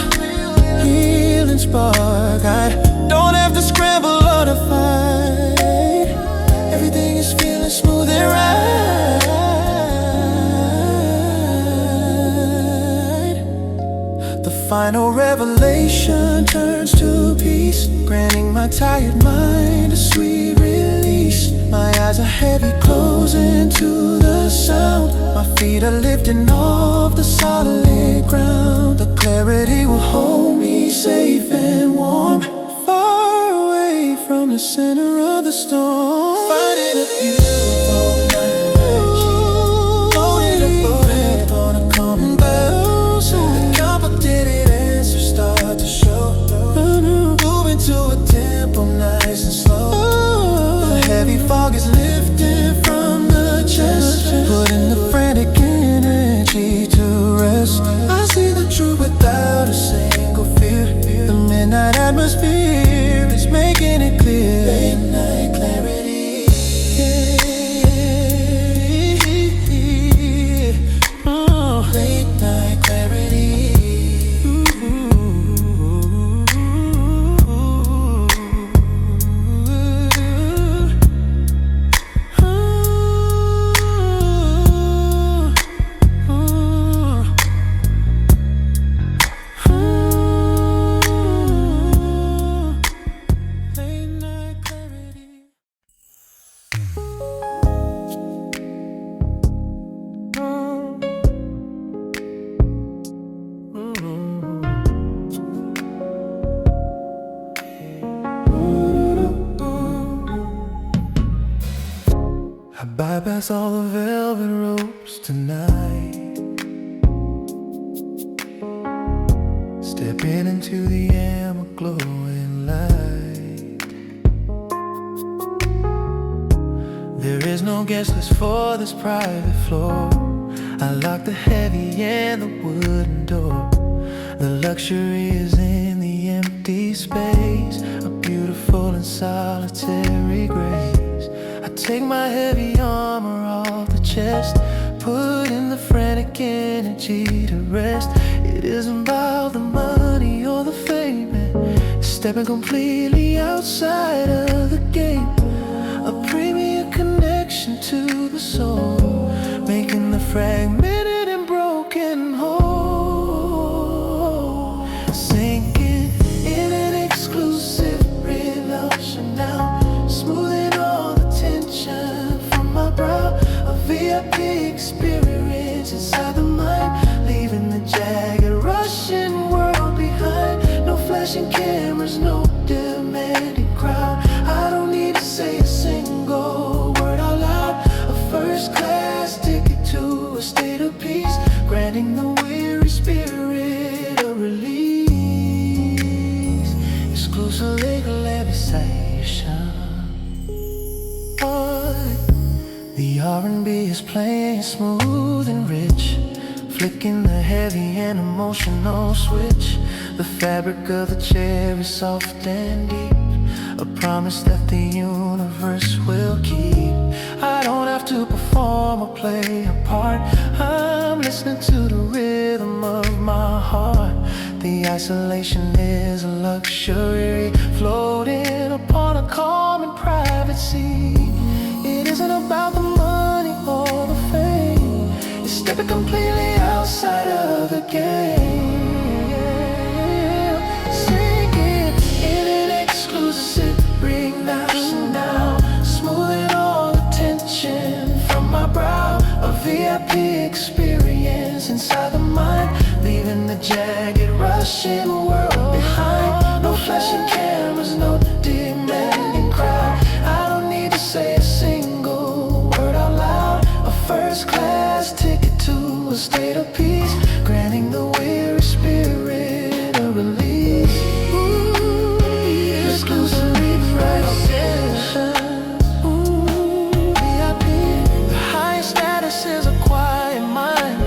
healing spark. I don't have to scramble or to fight. Everything is feeling smooth and right. The final revelation turns to peace, granting my tired mind a sweet release. My eyes are heavy, closing to the sound. My feet are lifting off the solid ground. The clarity will hold me safe and warm, far away from the center of the storm. Finding a beautiful night, floating above on a calming bounce. The complicated answers start to show. Moving to a tempo nice and slow. The heavy fog is lifting from the chest, putting the frantic energy to rest. I see the truth without a single fear. The midnight atmosphere is making it clear. Late night clarity. Late night clarity. I bypass all the velvet ropes tonight, stepping into the amber glowing light. There is no guest list for this private floor. I lock the heavy and the wooden door. The luxury is in the empty space, a beautiful and solitary grace. I take my heavy armor off the chest, put in the frantic energy to rest. It isn't about the money or the fame, it's stepping completely outside of the game. A premier connection to the soul, making the fragmented and broken whole. Sinking in an exclusive revulsion now, smoothing all the tension from my brow. A VIP experience inside the mind, leaving the jagged Russian world behind. No flashing cameras, no demanding crowd. I don't need to say a single word out loud. A first class ticket to a state of R&B is playing smooth and rich, flicking the heavy and emotional switch. The fabric of the chair is soft and deep, a promise that the universe will keep. I don't have to perform or play a part, I'm listening to the rhythm of my heart. The isolation is a luxury, floating upon a calm and private sea. It isn't about the money or the fame, it's stepping completely outside of the game. Singing in an exclusive relaxing now, smoothing all the tension from my brow. A VIP experience inside the mind, leaving the jagged rushing world behind. No flashing cameras, no demanding crowd. I don't need to say a single word out loud. A first class ticket to a state of peace, granting the weary spirit a release. Ooh, yeah. Exclusive relaxation. Ooh, VIP. The highest status is a quiet mind,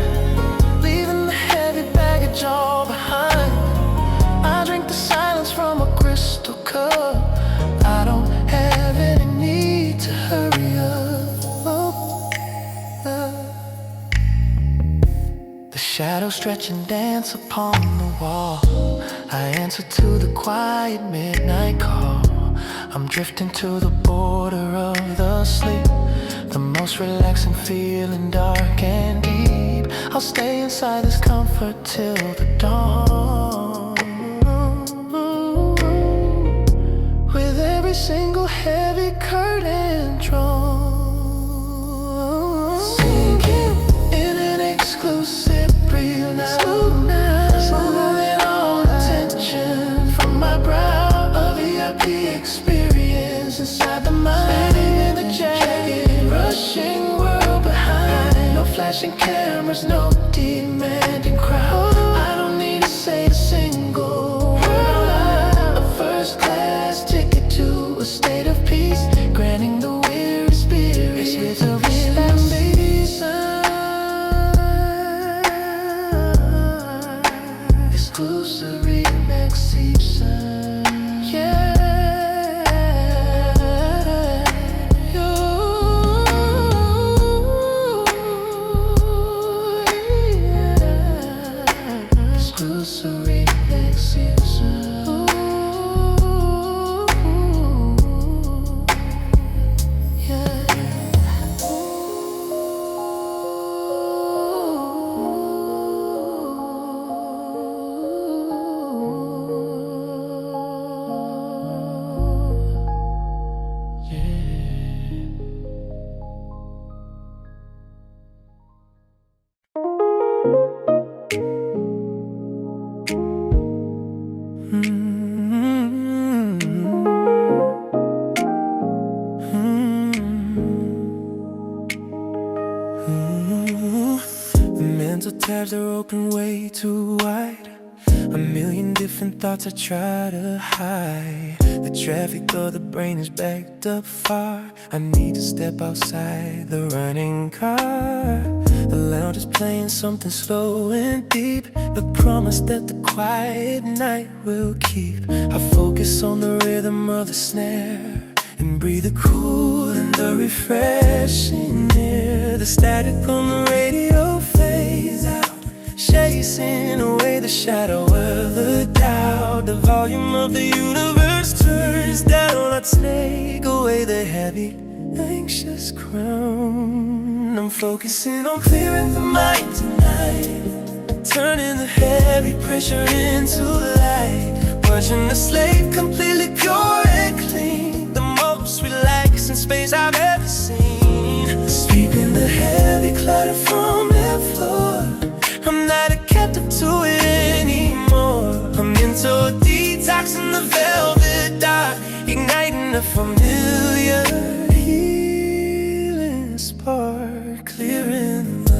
leaving the heavy baggage all behind. I drink the silence from a crystal cup, I don't have any need to hurry up. The shadows stretch and dance upon the wall, I answer to the quiet midnight call. I'm drifting to the border of the sleep, the most relaxing feeling, dark and deep. I'll stay inside this comfort till the dawn, with every single heavy curtain drawn. Sinking in an exclusive breeze now, smoothing all the tension from my brow. A VIP experience inside the mind, in the jagged rushing world behind. No flashing cameras, no demanding crowd. I don't need to say a single word. A first class ticket to a state of peace, granting the weary spirit a relaxation. Exclusive relaxation. Yeah. Exclusive relaxation. The mental tabs are open way too wide, a million different thoughts I try to hide. The traffic of the brain is backed up far, I need to step outside the running car. The lounge is playing something slow and deep, the promise that the quiet night will keep. I focus on the rhythm of the snare and breathe the cool and the refreshing air. The static on the radio fades out, chasing away the shadow of the doubt. The volume of the universe turns down, I take away the heavy, anxious crown. I'm focusing on clearing the mind tonight, turning the heavy pressure into light, watching the slate completely pure and clean, the most relaxing space I've ever seen. Sweeping the heavy clutter from the floor, I'm not a captive to it anymore. I'm into a detox in the velvet dark, igniting a familiar healing spark, clearing the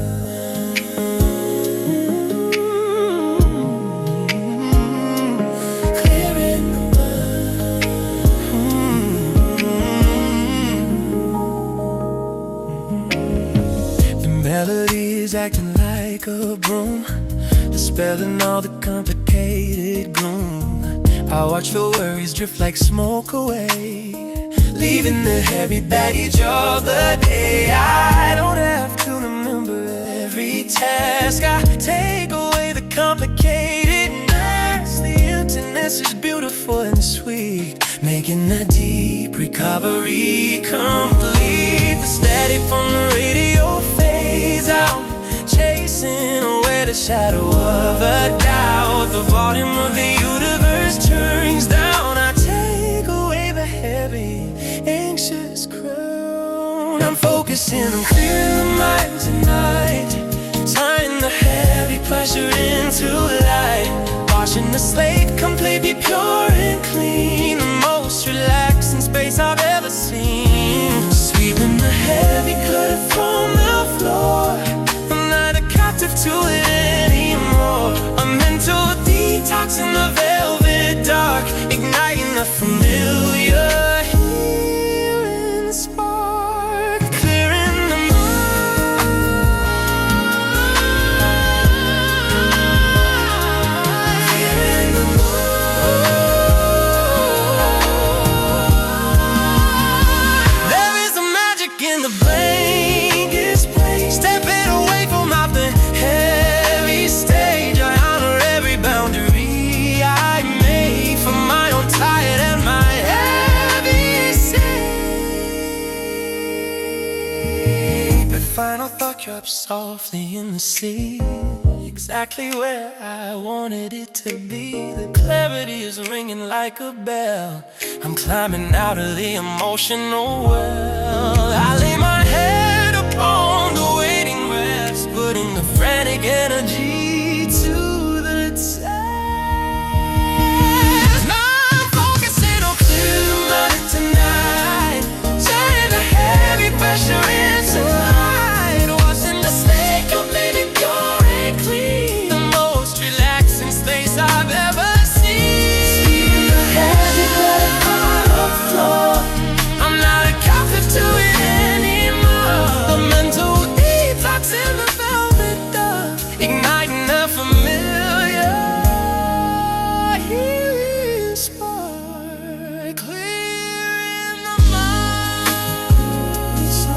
clearing the mind. is acting like a broom, dispelling all the complicated gloom. I watch the worries drift like smoke away, leaving the heavy baggage of the day. I don't have to remember every task. I take away the complicatedness. The emptiness is beautiful and sweet, making a deep recovery complete. The static from the radio fades out, chasing away the shadow of a doubt. The volume of the universe turns down. I take away the heavy, anxious crown. I'm focusing on clearing the mind tonight, tying the heavy pressure into light, washing the slate completely pure and clean. The most relaxing space I've ever seen, sweeping the heavy clutter from the floor. I'm not a captive to it anymore. A mental detox in the velvet dark, igniting the familiar, hearing the spark, clearing the mind, clearing the mind. There is a magic in the blankest place, stepping away from out the heavy stage. I honor every boundary I made for my own tired and my heavy sleep. The final thought drops softly in the sleep, exactly where I wanted it to be. The clarity is ringing like a bell. I'm climbing out of the emotional well. I lay my head upon the waiting rest, putting the frantic energy to the test. I'm focusing on clear the mind tonight, turning the heavy pressure into light, washing the slate completely pure and clean. The most relaxing space I've ever seen. Sweeping the heavy clutter from the floor. I'm not a captive to it anymore. The mental detox in the velvet dark, igniting the familiar, healing spark, clearing the mind. So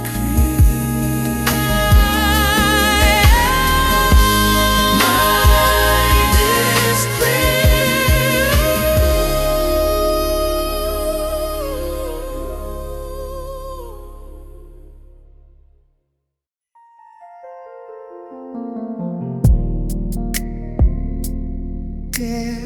clear. Mind is clear. Yeah.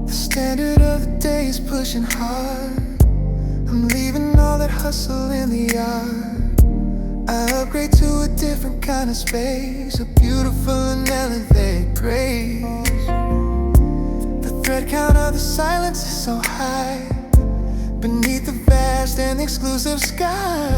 The standard of the day is pushing hard. I'm leaving all that hustle in the yard. I upgrade to a different kind of space, a beautiful and elevated grace. The thread count of the silence is so high, beneath the vast and exclusive sky.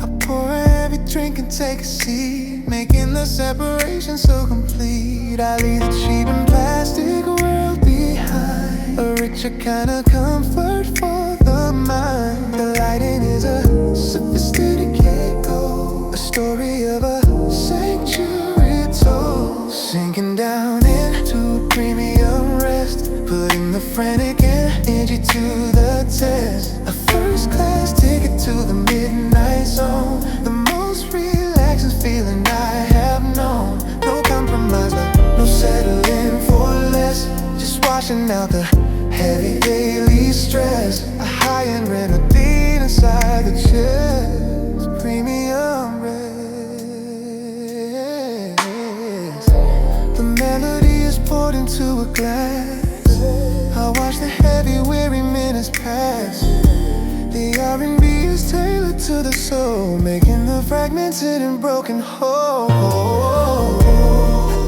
I pour a heavy drink and take a seat, making the separation so complete. I leave the cheap and plastic world behind, a richer kind of comfort for the mind. The lighting is a sophisticated goal, a story of a sanctuary told, sinking down into a premium rest, putting the frantic energy to the test. A first class ticket to the midnight zone, the most relaxing feeling I have known. No compromise, no settling for less, just washing out the heavy daily stress. A high-end grenadine inside the chest, premium rest. The melody is poured into a glass. I watch the heavy weary minutes pass. The R&B is tailored to the soul, making the fragmented and broken whole.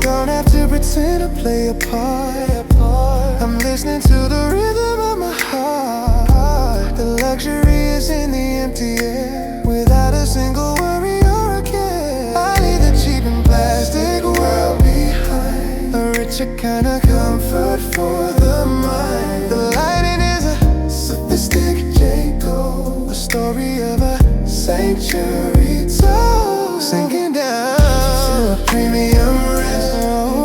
Don't have to pretend to play a part. listening to the rhythm of my heart. The luxury is in the empty air, without a single worry or a care. I leave the cheap and plastic world behind, a richer kind of comfort for the mind. The lighting is a sophisticated goal, a story of a sanctuary soul sinking down to a premium rest,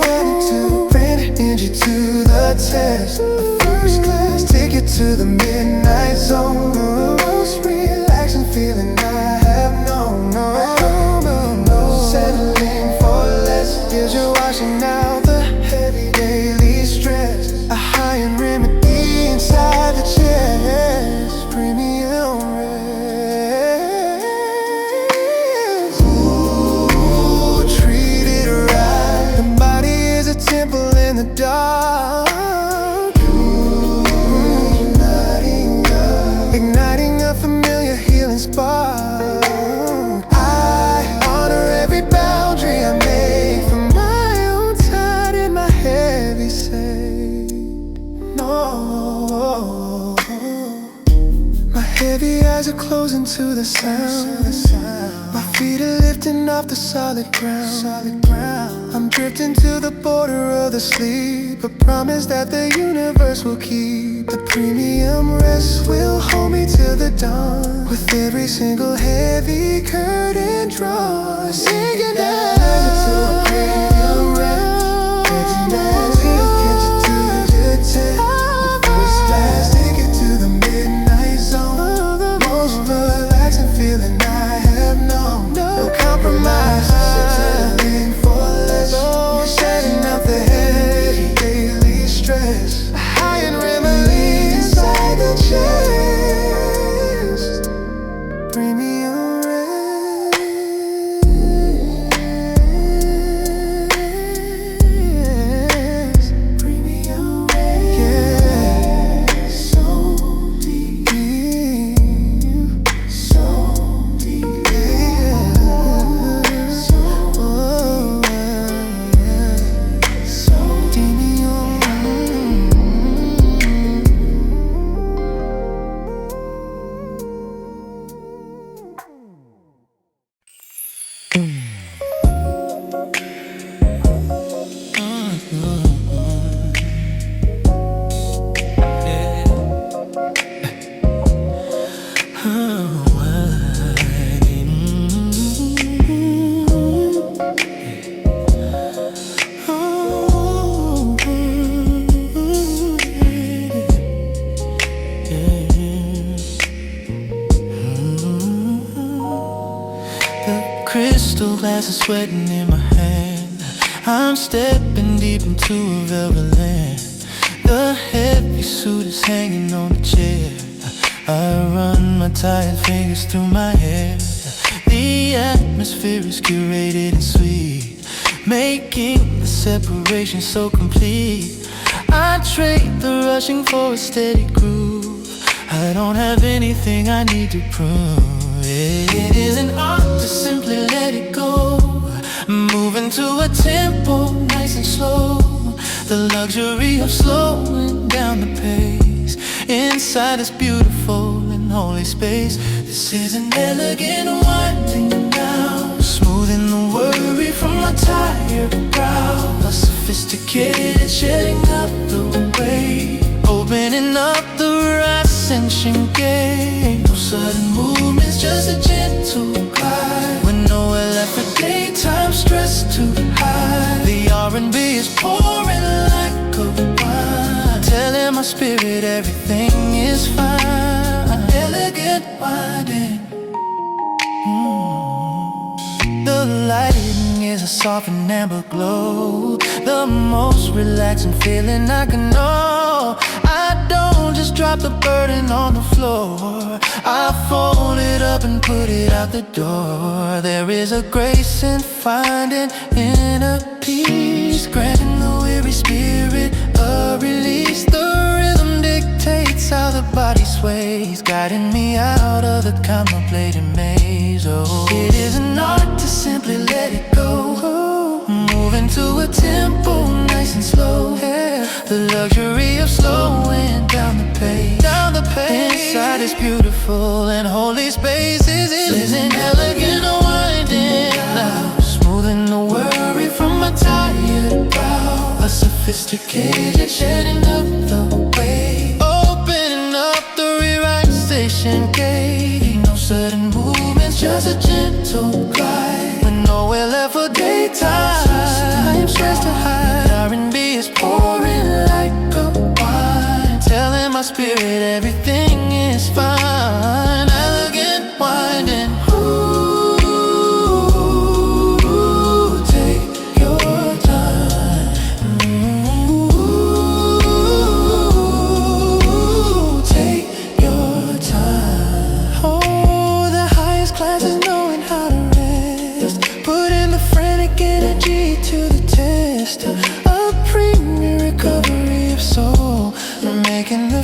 ready to bring energy to the test. A first class ticket to the midnight zone, the most relaxing feeling I have known. Settling for less gives you washing out the heavy daily stress, a high-end remedy inside the chest. Premium rest. Ooh, treat it right. The body is a temple in the dark. Igniting a familiar healing spark. I honor every boundary I make for my own tide and my heavy say no. My heavy eyes are closing to the sound. My feet are lifting off the solid ground. I'm drifting to the border of the sleep, a promise that the universe will keep. The premium rest will hold me till the dawn, with every single heavy curtain drawn, sinking down to a premium rest. Catch you to the jet, the first class ticket to the midnight zone, the most relaxing feeling I have known. No compromise, settling for less. You're setting up the heavy daily stress, a high-end remedy inside the chest. Premium rest. Premium rest. Yeah. So deep. So deep. Yeah. So deep. Crystal glasses sweating in my hand, I'm stepping deep into a velvet land. The heavy suit is hanging on the chair, I run my tired fingers through my hair. The atmosphere is curated and sweet, making the separation so complete. I trade the rushing for a steady groove, I don't have anything I need to prove. It is an art to simply let it go, moving to a tempo nice and slow. The luxury of slowing down the pace inside this beautiful and holy space. This is an elegant winding down, smoothing the worry from my tired brow. A sophisticated shedding up the weight, opening up the ascension gate. No sudden movements, just a gentle glide, with nowhere left for daytime stress to hide. The R&B is pouring like a wine, telling my spirit everything is fine. Elegant winding. The lighting is a soft and amber glow, the most relaxing feeling I can know. I don't just drop the burden on the floor, I fold it up and put it out the door. There is a grace in finding inner peace, granting the weary spirit a release. The rhythm dictates how the body sways, guiding me out of the contemplating maze. Oh, it is an art to simply let it go, moving to a tempo nice and slow. Yeah, the luxury of slow sophisticated, setting up the way, opening up the relaxation gate. Ain't no sudden movements, just a gentle glide, with nowhere left for daytime stress to hide. R&B is pouring like a wine, telling my spirit everything is fine. Elegant winding.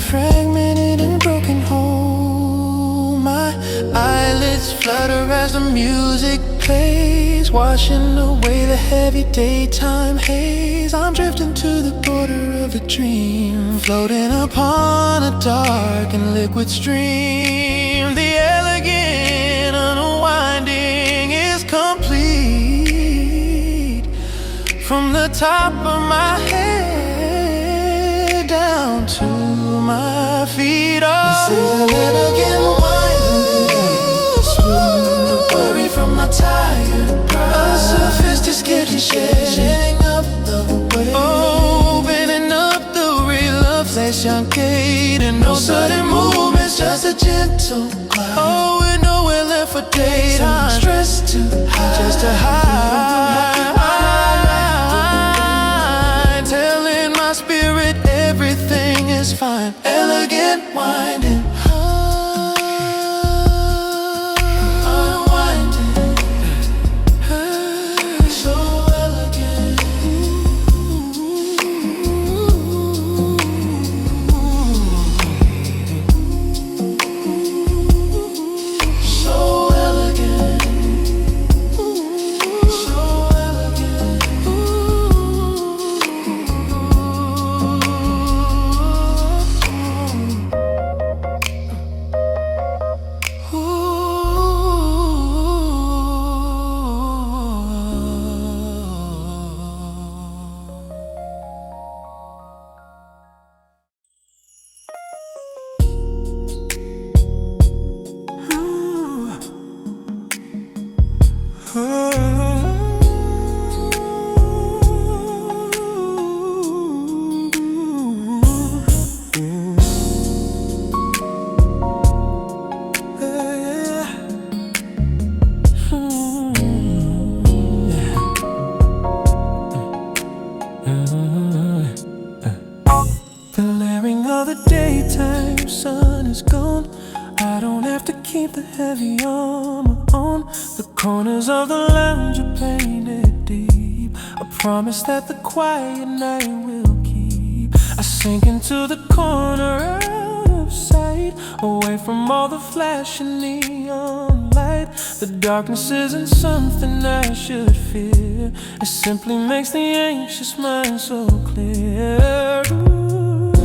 Fragmented and broken home, my eyelids flutter as the music plays, washing away the heavy daytime haze. I'm drifting to the border of a dream, floating upon a dark and liquid stream. The elegant unwinding is complete, from the top of my head down to my feet. Oh, this is an elegant winding, smooth the worry from my tired pride. A sophisticated shedding up the way, opening up the relaxation gate. And no sudden movements, just a gentle glide. Oh, with nowhere left for daytime stress to hide, just to hide, telling my spirit everything is fine. Elegant winding, unwinding, so elegant, so elegant, so elegant. The layering of the daytime sun is gone. I don't have to keep the heavy armor on. The corners of the lounge are painted deep, a promise that the quiet night will keep. I sink into the corner out of sight, away from all the flashing neon light. The darkness isn't something I should fear, it simply makes the anxious mind so clear.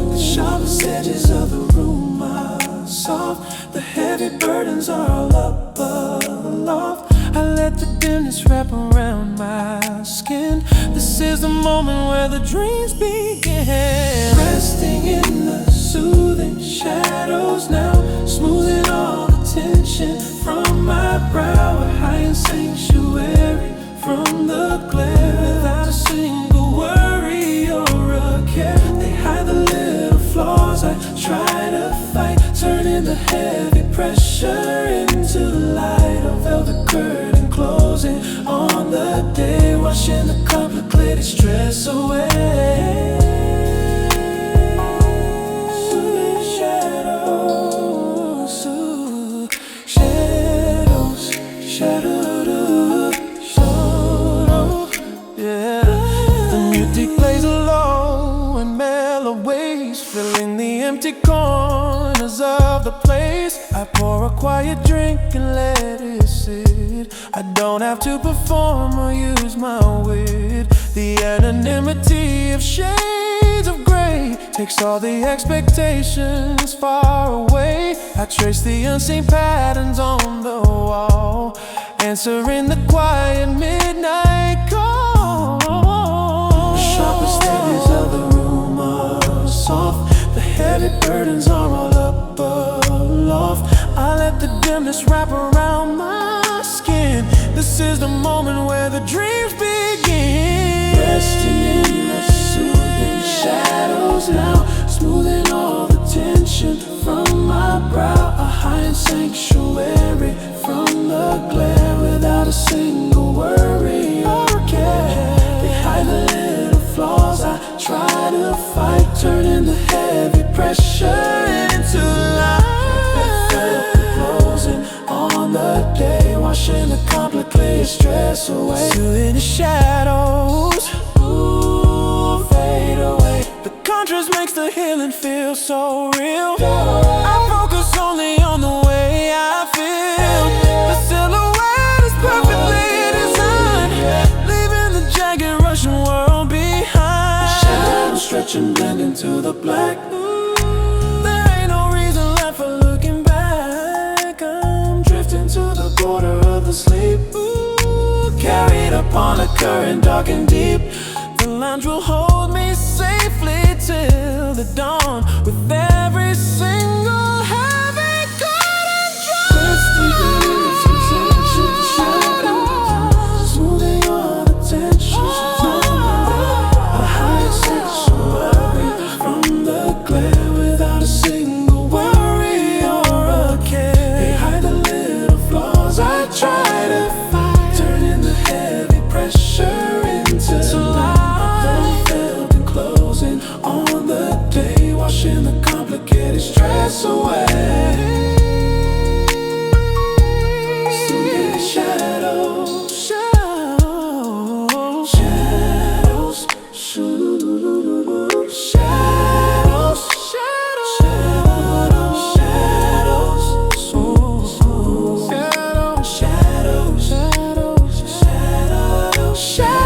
The sharpest edges of the room are soft, the heavy burdens are all up aloft. I let the dimness wrap around my skin. This is the moment where the dreams begin. Resting in the soothing shadows now, smoothing all the tension from my brow. A high sanctuary from the glare, without a single worry or a care. They hide the little flaws I try to fight, turning the heavy pressure into light. A velvet curtain closing on the day, washing the complicated stress away. Filling the empty corners of the place, I pour a quiet drink and let it sit. I don't have to perform or use my wit. The anonymity of shades of gray takes all the expectations far away. I trace the unseen patterns on the wall, answering the quiet midnight call. The sharpest edges of just wrap around my skin. This is the moment where the dreams begin. Resting in the soothing shadows now, smoothing all the tension from my brow. A high sanctuary from the glare, without a single worry or care. Behind the little flaws I try to fight, turning the heavy pressure into light. Closing on the day, washing the complicated stress away. Still in the shadows, ooh, fade away. The contrast makes the healing feel so real. I focus only on the way I feel. The silhouette is perfectly designed, leaving the jagged Russian world behind. The shadows stretching, blend into the black. There ain't no reason left for looking back. I'm drifting to the border of the sleep. Ooh, carried upon a current dark and deep. The lounge will hold me safely till the dawn, with every single heavy golden drop. Smoothing all the tension, a high sanctuary from the glare, without a single worry or a care. Behind the little flaws I try to fight, turning the heavy pressure into light. On the day, washing the complicated stress away. Soothing shadows, shadows, shadows, shadows, shadows, shadows, shadows, shadows, shadows, shadows, shadows.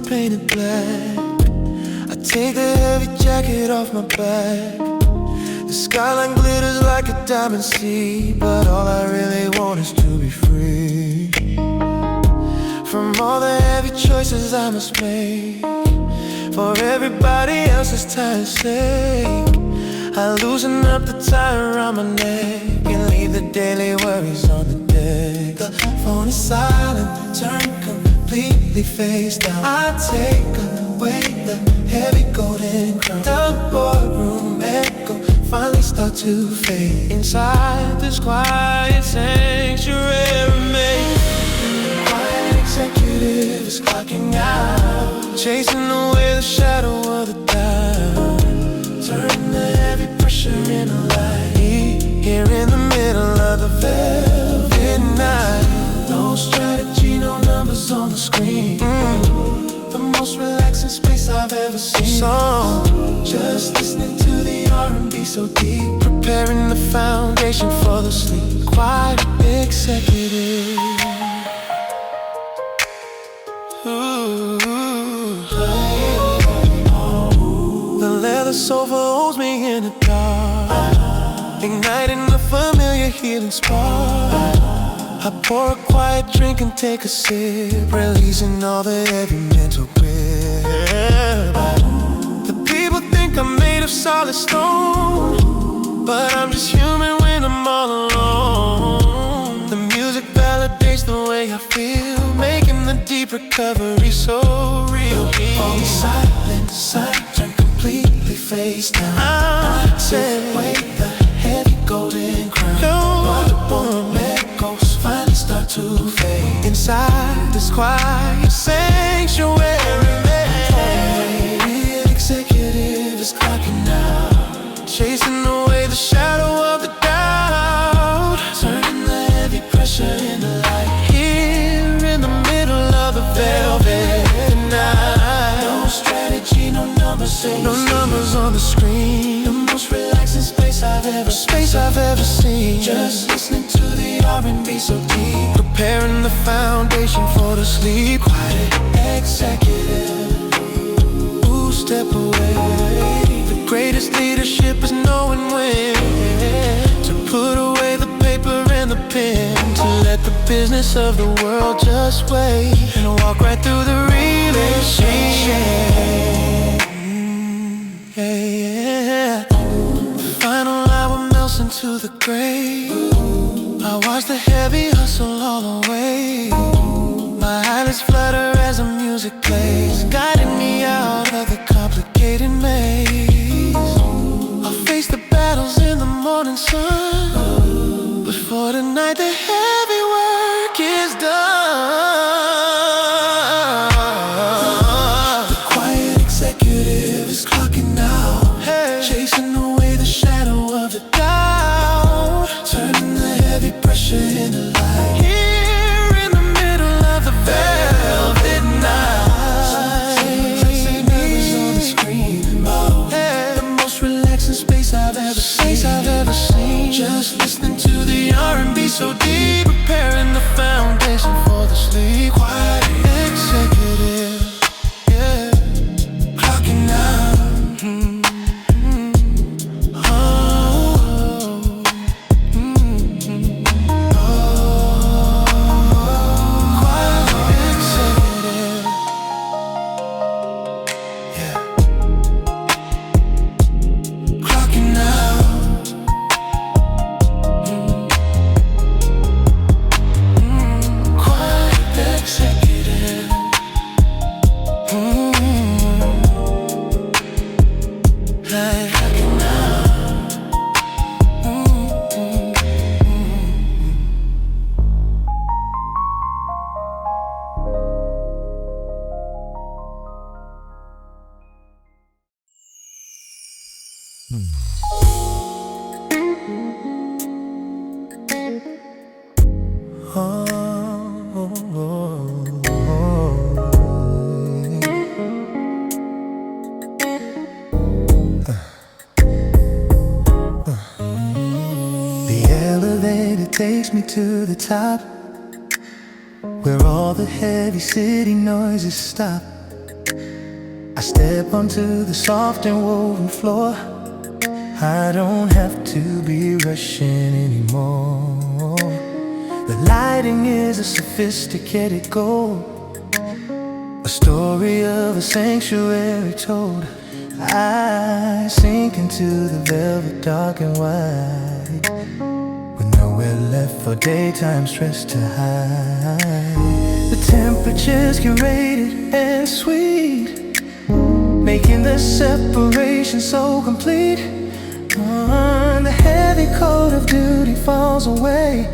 Painted black, I take the heavy jacket off my back. The skyline glitters like a diamond sea, but all I really want is to be free from all the heavy choices I must make for everybody else's time's sake. I loosen up the tie around my neck and leave the daily worries on the deck. The phone is silent, turn completely face down. I take away the heavy golden crown. The boardroom echo finally start to fade. Inside this quiet sanctuary, quiet executive is clocking out, chasing away the shadow of the doubt, turning the heavy pressure into light. Here in the middle of the velvet night, no strategy, no numbers on the screen. The most relaxing space I've ever seen. So, just listening to the R&B so deep, preparing the foundation for the sleep. Quiet executive. The leather sofa holds me in the dark, igniting the familiar healing spark. I pour a quiet drink and take a sip, releasing all the heavy mental grip. The people think I'm made of solid stone, but I'm just human when I'm all alone. The music validates the way I feel, making the deep recovery so real. All the silent side turn completely face down. I take away the heavy golden crown. What echoes finally start to fade. Inside this quiet sanctuary, executive is clocking out, chasing away the shadow of the doubt, turning the heavy pressure into light. Here in the middle of the velvet numbers on the screen. The most relaxing space I've ever seen. Just listening to the R&B so deep, preparing the foundation for the sleep. Quiet executive, ooh, step away. The greatest leadership is knowing when to put away the paper and the pen, to let the business of the world just wait and walk right through the relaxation. Yeah. The final hour melts into the grave. I watch the heavy hustle all away. My eyelids flutter as the music plays, guiding me out of the complicated maze. I'll face the battles in the morning sun, before the night the heavy work is done. The quiet executive is clocking out, chasing away the shadow of the doubt, turning the heavy pressure into light. Here in the middle of the velvet night, numbers on the screen. The most relaxing space I've ever seen. Just listening to the R&B so deep, preparing the foundation for the sleep. Quiet executive, yeah, clocking out. The elevator takes me to the top, where all the heavy city noises stop. I step onto the soft and woven floor. I don't have to be rushing anymore. The lighting is a sophisticated gold, a story of a sanctuary told. I sink into the velvet dark and white, with nowhere left for daytime stress to hide. The temperature's curated and sweet, making the separation so complete. The heavy coat of duty falls away.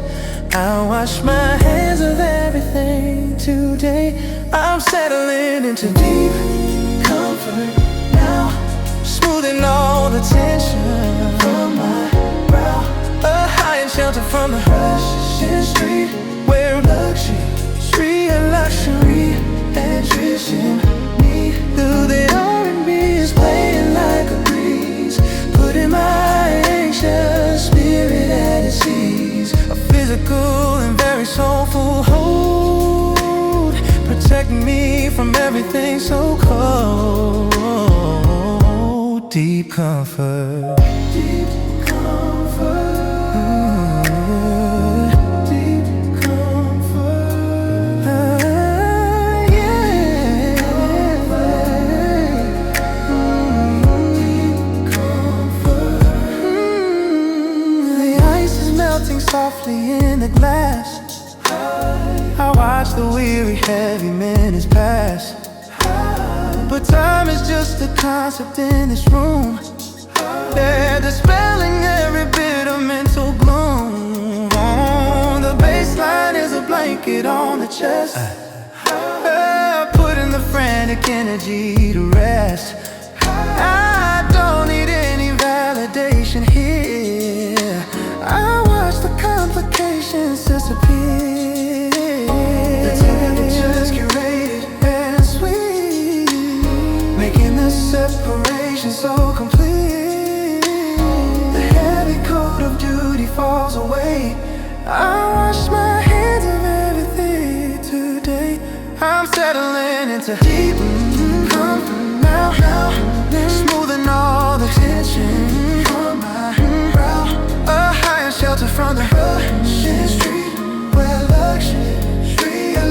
I wash my hands of everything today. I'm settling into deep comfort now, smoothing all the tension from my brow. A high and shelter from the rushing street, where luxury and tradition meet. Through the R&B is playing like a breeze, putting my anxious spirit at its ease. A physical and very soulful hold, protecting me from everything so cold. Deep comfort, deep comfort, deep comfort, yeah. Deep comfort. The ice is melting softly in the glass. I watch the weary heavy minutes pass, but time is just a concept in this room. They're dispelling every bit of mental gloom. The baseline is a blanket on the chest, putting the frantic energy to rest. I don't need any validation here. I watch the complications disappear. The temperature's curated and sweet, making the separation so complete. falls away. I wash my hands of everything today. I'm settling into deep comfort now, smoothing all the tension from my brow. A higher shelter from the rushing street, where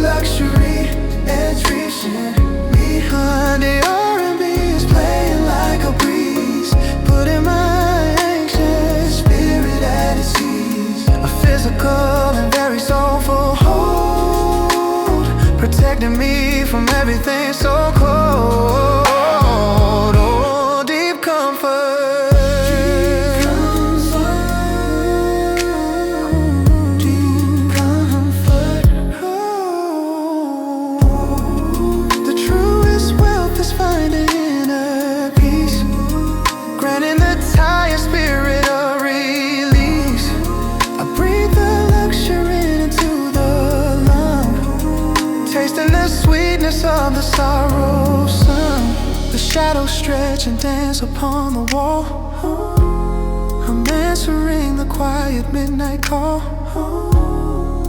luxury and treason meet. The R&B is playing like a breeze, putting my anxious spirit at its ease. A physical and very soulful hold, protecting me from everything so cold. Oh, deep comfort. Finding inner peace, granting the tired spirit a release. I breathe the luxury into the lung, tasting the sweetness of the sorrow sun. The shadows stretch and dance upon the wall. I'm answering the quiet midnight call.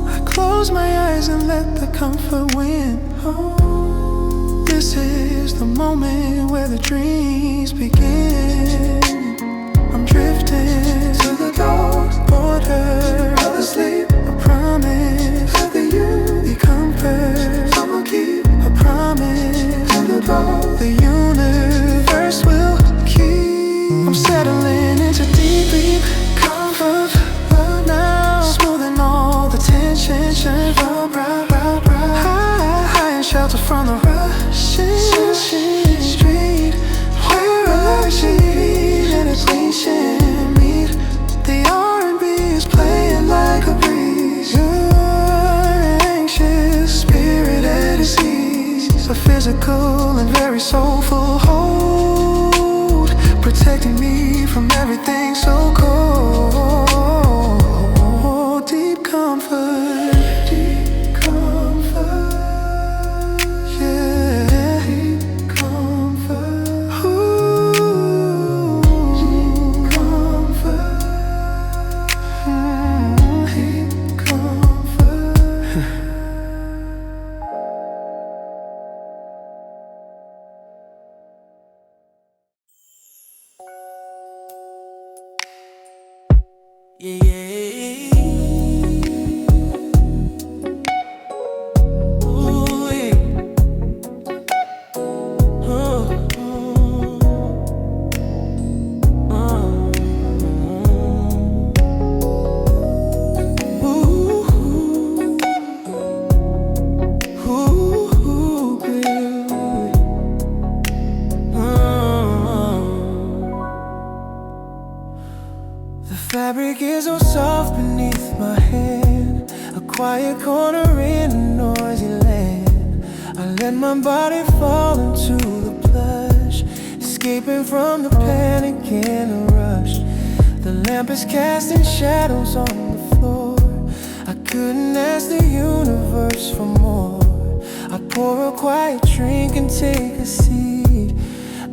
I close my eyes and let the comfort win. This is the moment where the dreams begin. I'm drifting to the dark border of the sleep. I promise that you be comfort. I will keep a promise to the dark. The universe will keep. I'm settling into deep comfort now, smoothing all the tension from brow. High and shelter from the street, where luxury and attention meet. The R&B is playing like a breeze. Your anxious spirit at its ease. A physical and very soulful hold, protecting me from everything so cold. Deep comfort. Fabric is so soft beneath my hand, a quiet corner in a noisy land. I let my body fall into the plush, escaping from the panic and the rush. The lamp is casting shadows on the floor. I couldn't ask the universe for more. I pour a quiet drink and take a seat,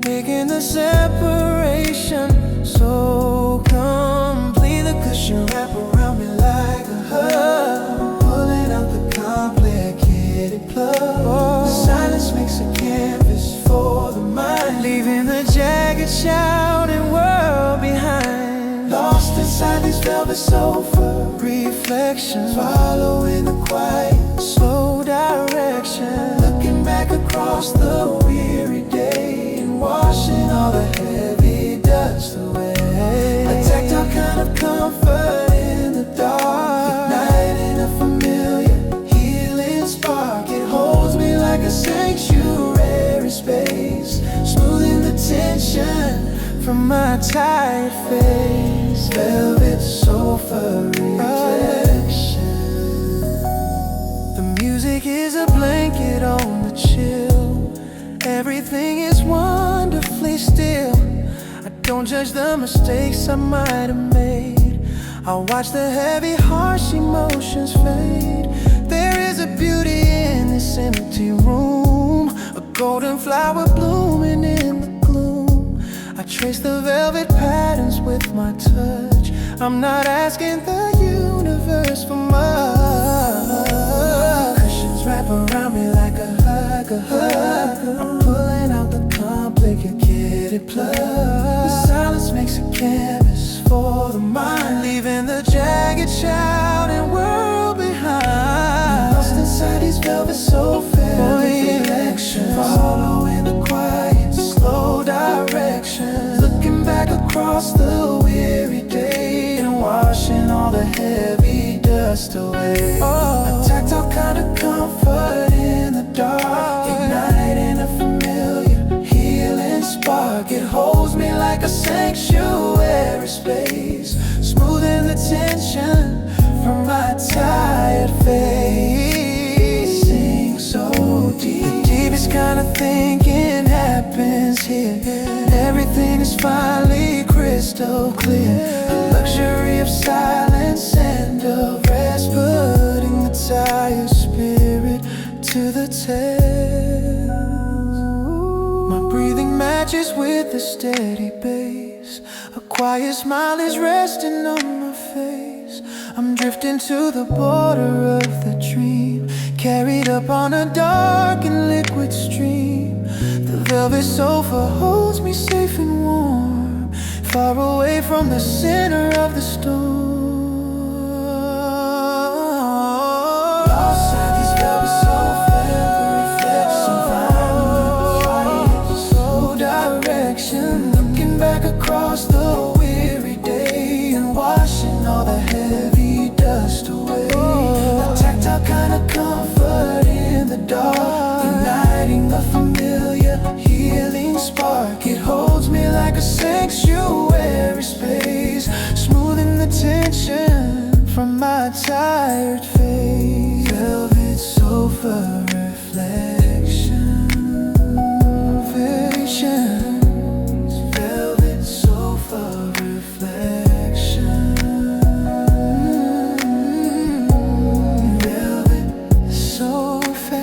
making the separation so complete. The cushion wrap around me like a hug, pulling out the complicated plug. The silence makes a canvas for the mind, leaving the jagged, shouting world behind. Lost inside these velvet sofa reflections, following the quiet, slow direction. Looking back across the weary day and washing all the heavy dust away. A tactile kind of comfort in the dark, igniting a familiar healing spark. It holds me like a sanctuary space, smoothing the tension from my tired face. Velvet sofa reflection. The music is a blanket on the chill. Everything is wonderfully still. I don't judge the mistakes I might have made. I watch the heavy, harsh emotions fade. There is a beauty in this empty room, a golden flower blooming in the gloom. I trace the velvet patterns with my touch. I'm not asking the universe for much. Cushions wrap around me like a hug, a hug. I'm pulling out the complicated plug. The silence makes a canvas for the mind, leaving the jagged, shouting world behind. Lost inside these velvet soul filled reflections, following the quiet, slow directions. Looking back across the weary day and washing all the heavy dust away. A tactile kind of comfort in the dark, igniting a familiar healing spark. It holds me like a sanctuary space, smoothing the tension from my tired face. Sing so deep, the deepest kind of thinking happens here. Everything is finally crystal clear. The luxury of silence and of rest, putting the tired spirit to the test. My breathing matches with the steady bass. A quiet smile is resting on my face. I'm drifting to the border of the dream, carried up on a dark and liquid stream. The velvet sofa holds me safe and warm, far away from the center of the storm. Outside these velvet sofa, the reflection finding the slow direction. Looking back across the weary day and washing all the heavy dust away. A tactile kind of comfort in the dark, igniting a familiar healing spark. It holds me like a sanctuary space, smoothing the tension from my tired face. Velvet sofa reflections, velvet sofa reflections, velvet sofa,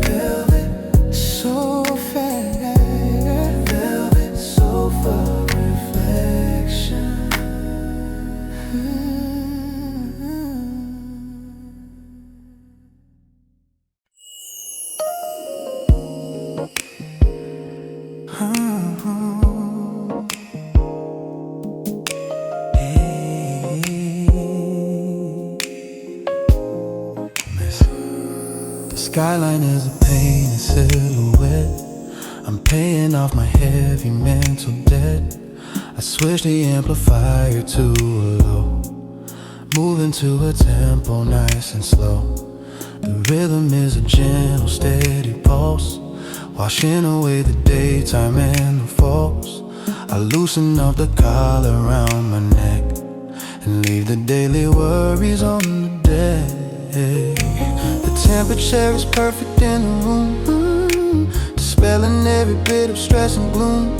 velvet sofa, velvet sofa reflection. The skyline is a painted silhouette. I'm paying off my heavy mental debt. I switch the amplifier to a low, moving to a tempo nice and slow. The rhythm is a gentle, steady pulse, washing away the daytime and the falls. I loosen up the collar around my neck and leave the daily worries on the deck. The temperature is perfect in the room, dispelling every bit of stress and gloom.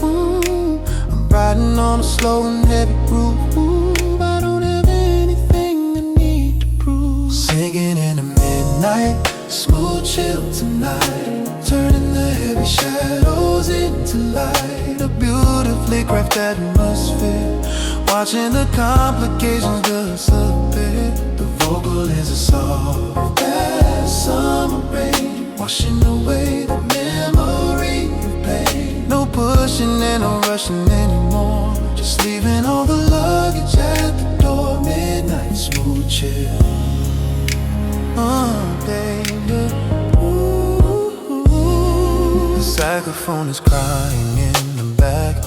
I'm riding on a slow and heavy groove. I don't have anything I need to prove. Singing in the midnight, smooth chill tonight, turning the heavy shadows into light. A beautifully crafted atmosphere, watching the complications disappear. The vocal is a soft as summer rain, washing away the memory of pain. No pushing and no rushing anymore, just leaving all the luggage at the door. Midnight smooth chill, baby. The saxophone is crying in the back,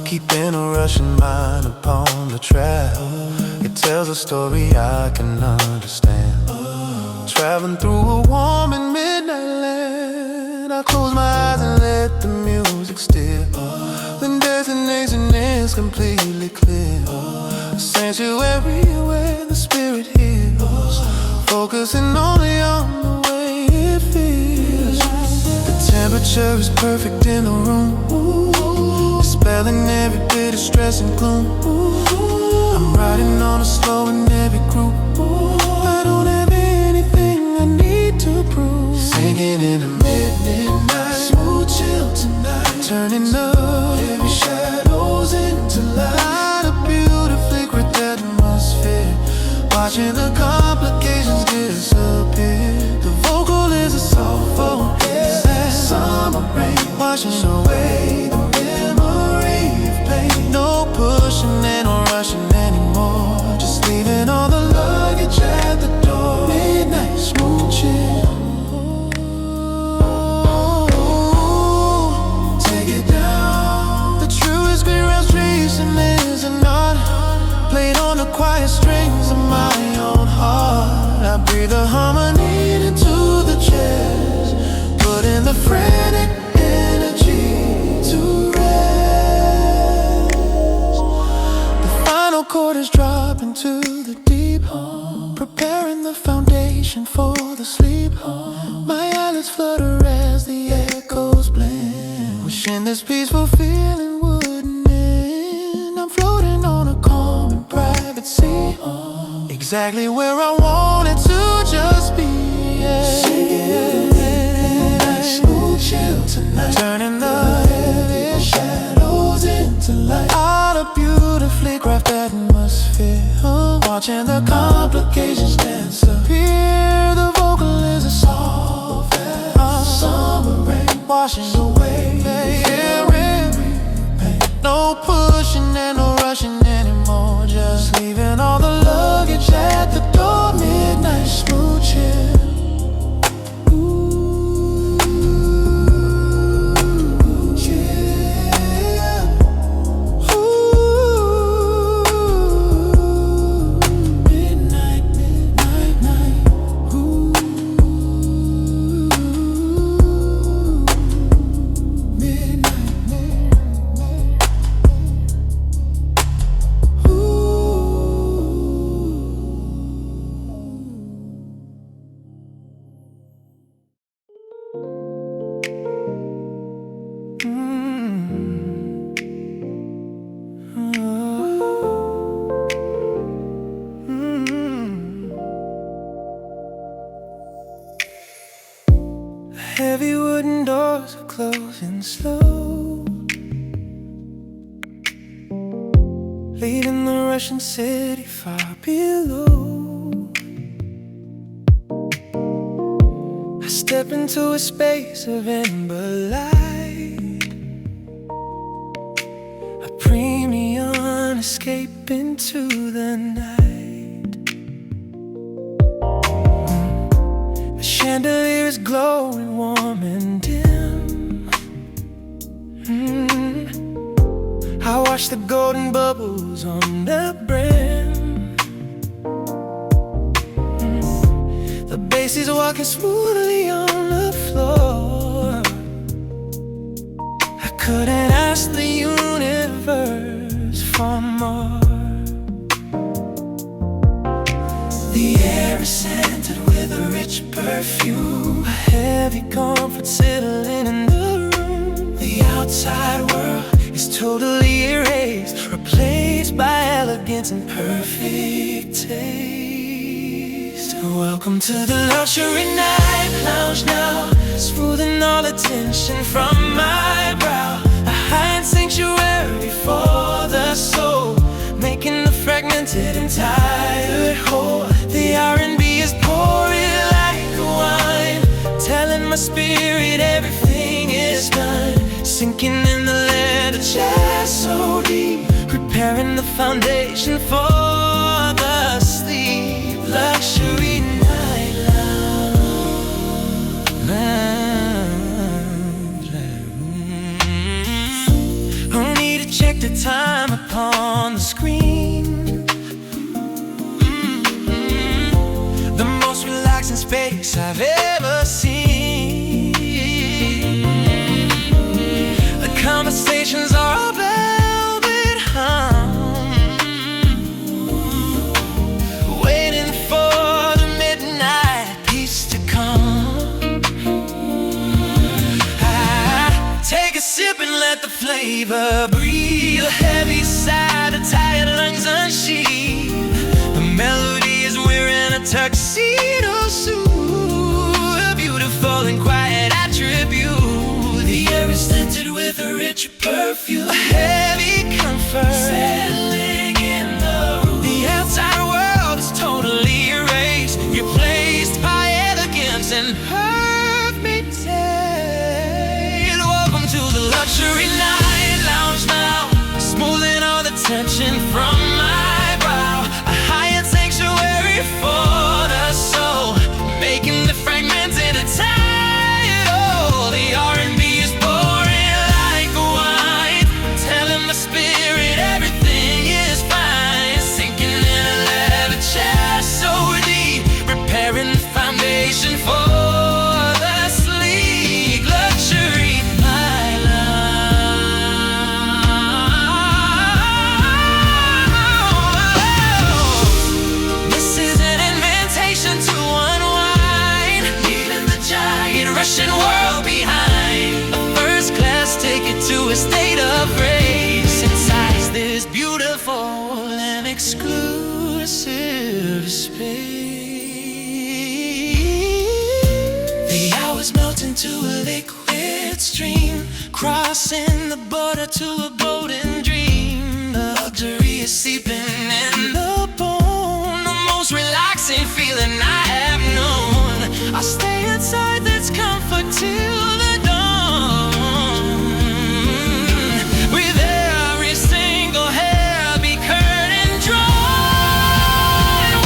keeping a rushing mind upon the track. It tells a story I can understand, traveling through a warm and midnight land. I close my eyes and let the music steer. The destination is completely clear, a sanctuary where the spirit heals, focusing only on the way it feels. The temperature is perfect in the room, dispelling every bit of stress and gloom. I'm riding on a slow and heavy groove. I don't have anything I need to prove. Singing in the midnight, smooth chill tonight, turning up heavy shadows into light. A beautifully washing away the memory of pain. No pushing and no rushing anymore. Just leaving all the luggage at the door. Midnight smooching. Take it down. The truest green rounds tracing is a knot played on the quiet strings of my own heart. I breathe the harmony into the chest, put in the frantic energy to rest. The final chord is dropping to the deep, preparing the foundation for the sleep. My eyelids flutter as the echoes blend, wishing this peaceful feeling wouldn't end. I'm floating on a calm and private sea, exactly where I wanted to just be. Chill tonight, turning the heaviest shadows into light. Out a beautifully crafted atmosphere, watching the complications disappear. The vocal is a soft as summer rain, washing away every pain. No pushing and no rushing anymore. Just leaving all the luggage at the door. Midnight smooching. Heavy wooden doors are closing slow, leaving the Russian city far below. I step into a space of amber light, a premium escape into the night. The chandelier is glowing warm and dim. I watch the golden bubbles on the brim. The bass is walking smoothly on the floor. I couldn't ask the universe for more. The air is scented with a rich perfume, a heavy comfort settling in the room. The outside world is totally erased, replaced by elegance and perfect taste. Welcome to the luxury night lounge now, smoothing all the tension from my brow. A high-end sanctuary for the soul, making the fragmented and tired whole. The R&B is pouring like wine, telling my spirit everything is done. Sinking in the lead of chest so deep, preparing the foundation for the sleep. Luxury night lounge. Don't need to check the time upon the screen. The most relaxing space I've ever seen. The conversations are a velvet hum, tension from my brow. A higher sanctuary for the soul, making the fragments into tidal. The R&B is pouring like wine, telling my spirit everything is fine. Sinking in a leather chair so deep, preparing the foundation for the sleek luxury. My love, this is an invitation to unwind, leaving the giant Russian world behind. A first class ticket to a state of grace. Inside this beautiful and exclusive space, the hours melt into a liquid stream, crossing the border to a golden dream. The luxury is seeping in the bone, the most relaxing feeling I have known. I stay inside this comfort till the dawn, with every single hair-beat curtain drawn.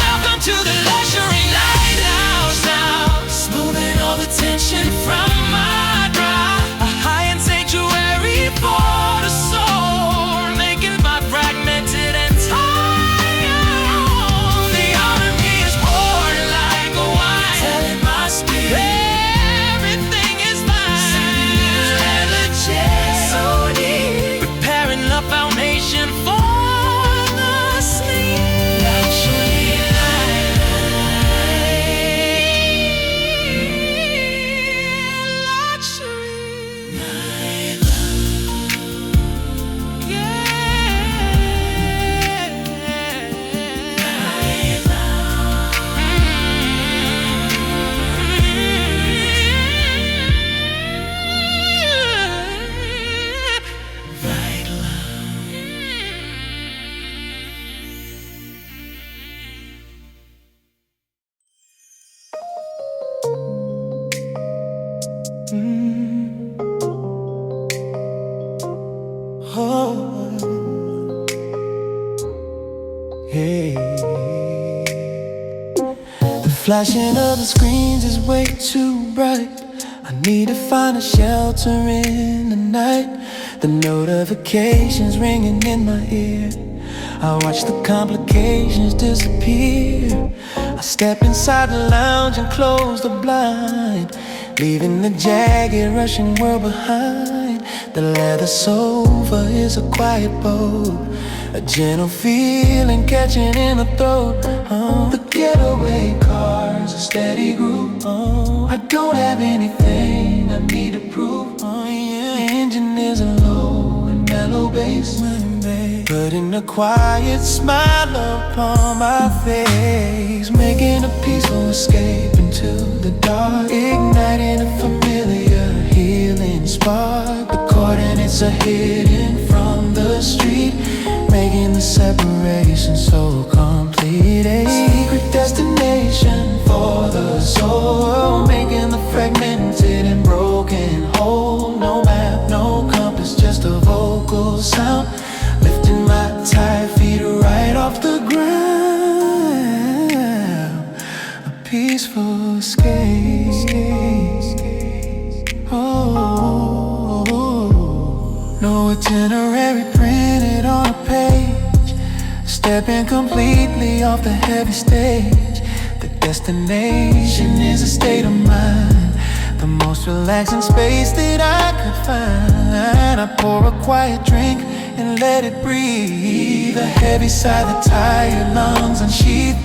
Welcome to the luxury lighthouse now, smoothing all the tension from my brow. A high-end sanctuary for the soul, making my fragmented and tired. The R&B is poured like a wine, telling my spirit everything is fine. Leather chair so deep, preparing the foundation for the sleep. Luxury life, luxury night love, yeah, night love, night love. Oh, hey. The flashing of the screens is way too bright. I need to find a shelter in the night. The notifications ringing in my ear, I watch the complications disappear. I step inside the lounge and close the blind, leaving the jagged Russian world behind. The leather sofa is a quiet boat, a gentle feeling catching in the throat. Oh, the getaway car's a steady groove. Oh, I don't have anything I need to prove. Oh, yeah. The engine is a low and mellow bass, putting a quiet smile upon my face, making a peaceful escape into the dark, igniting a familiar healing spark. The coordinates are hidden from the street, making the separation so complete. A secret destination for the soul, making the fragmented and broken whole. No map, no compass, just a vocal sound, lifting my tired feet right off the ground. A peaceful escape. Oh, no itinerary printed on a page, stepping completely off the heavy stage. The destination is a state of mind, the most relaxing space that I could find. I pour a quiet drink and let it breathe. The heavy sigh, the tired lungs unsheathed.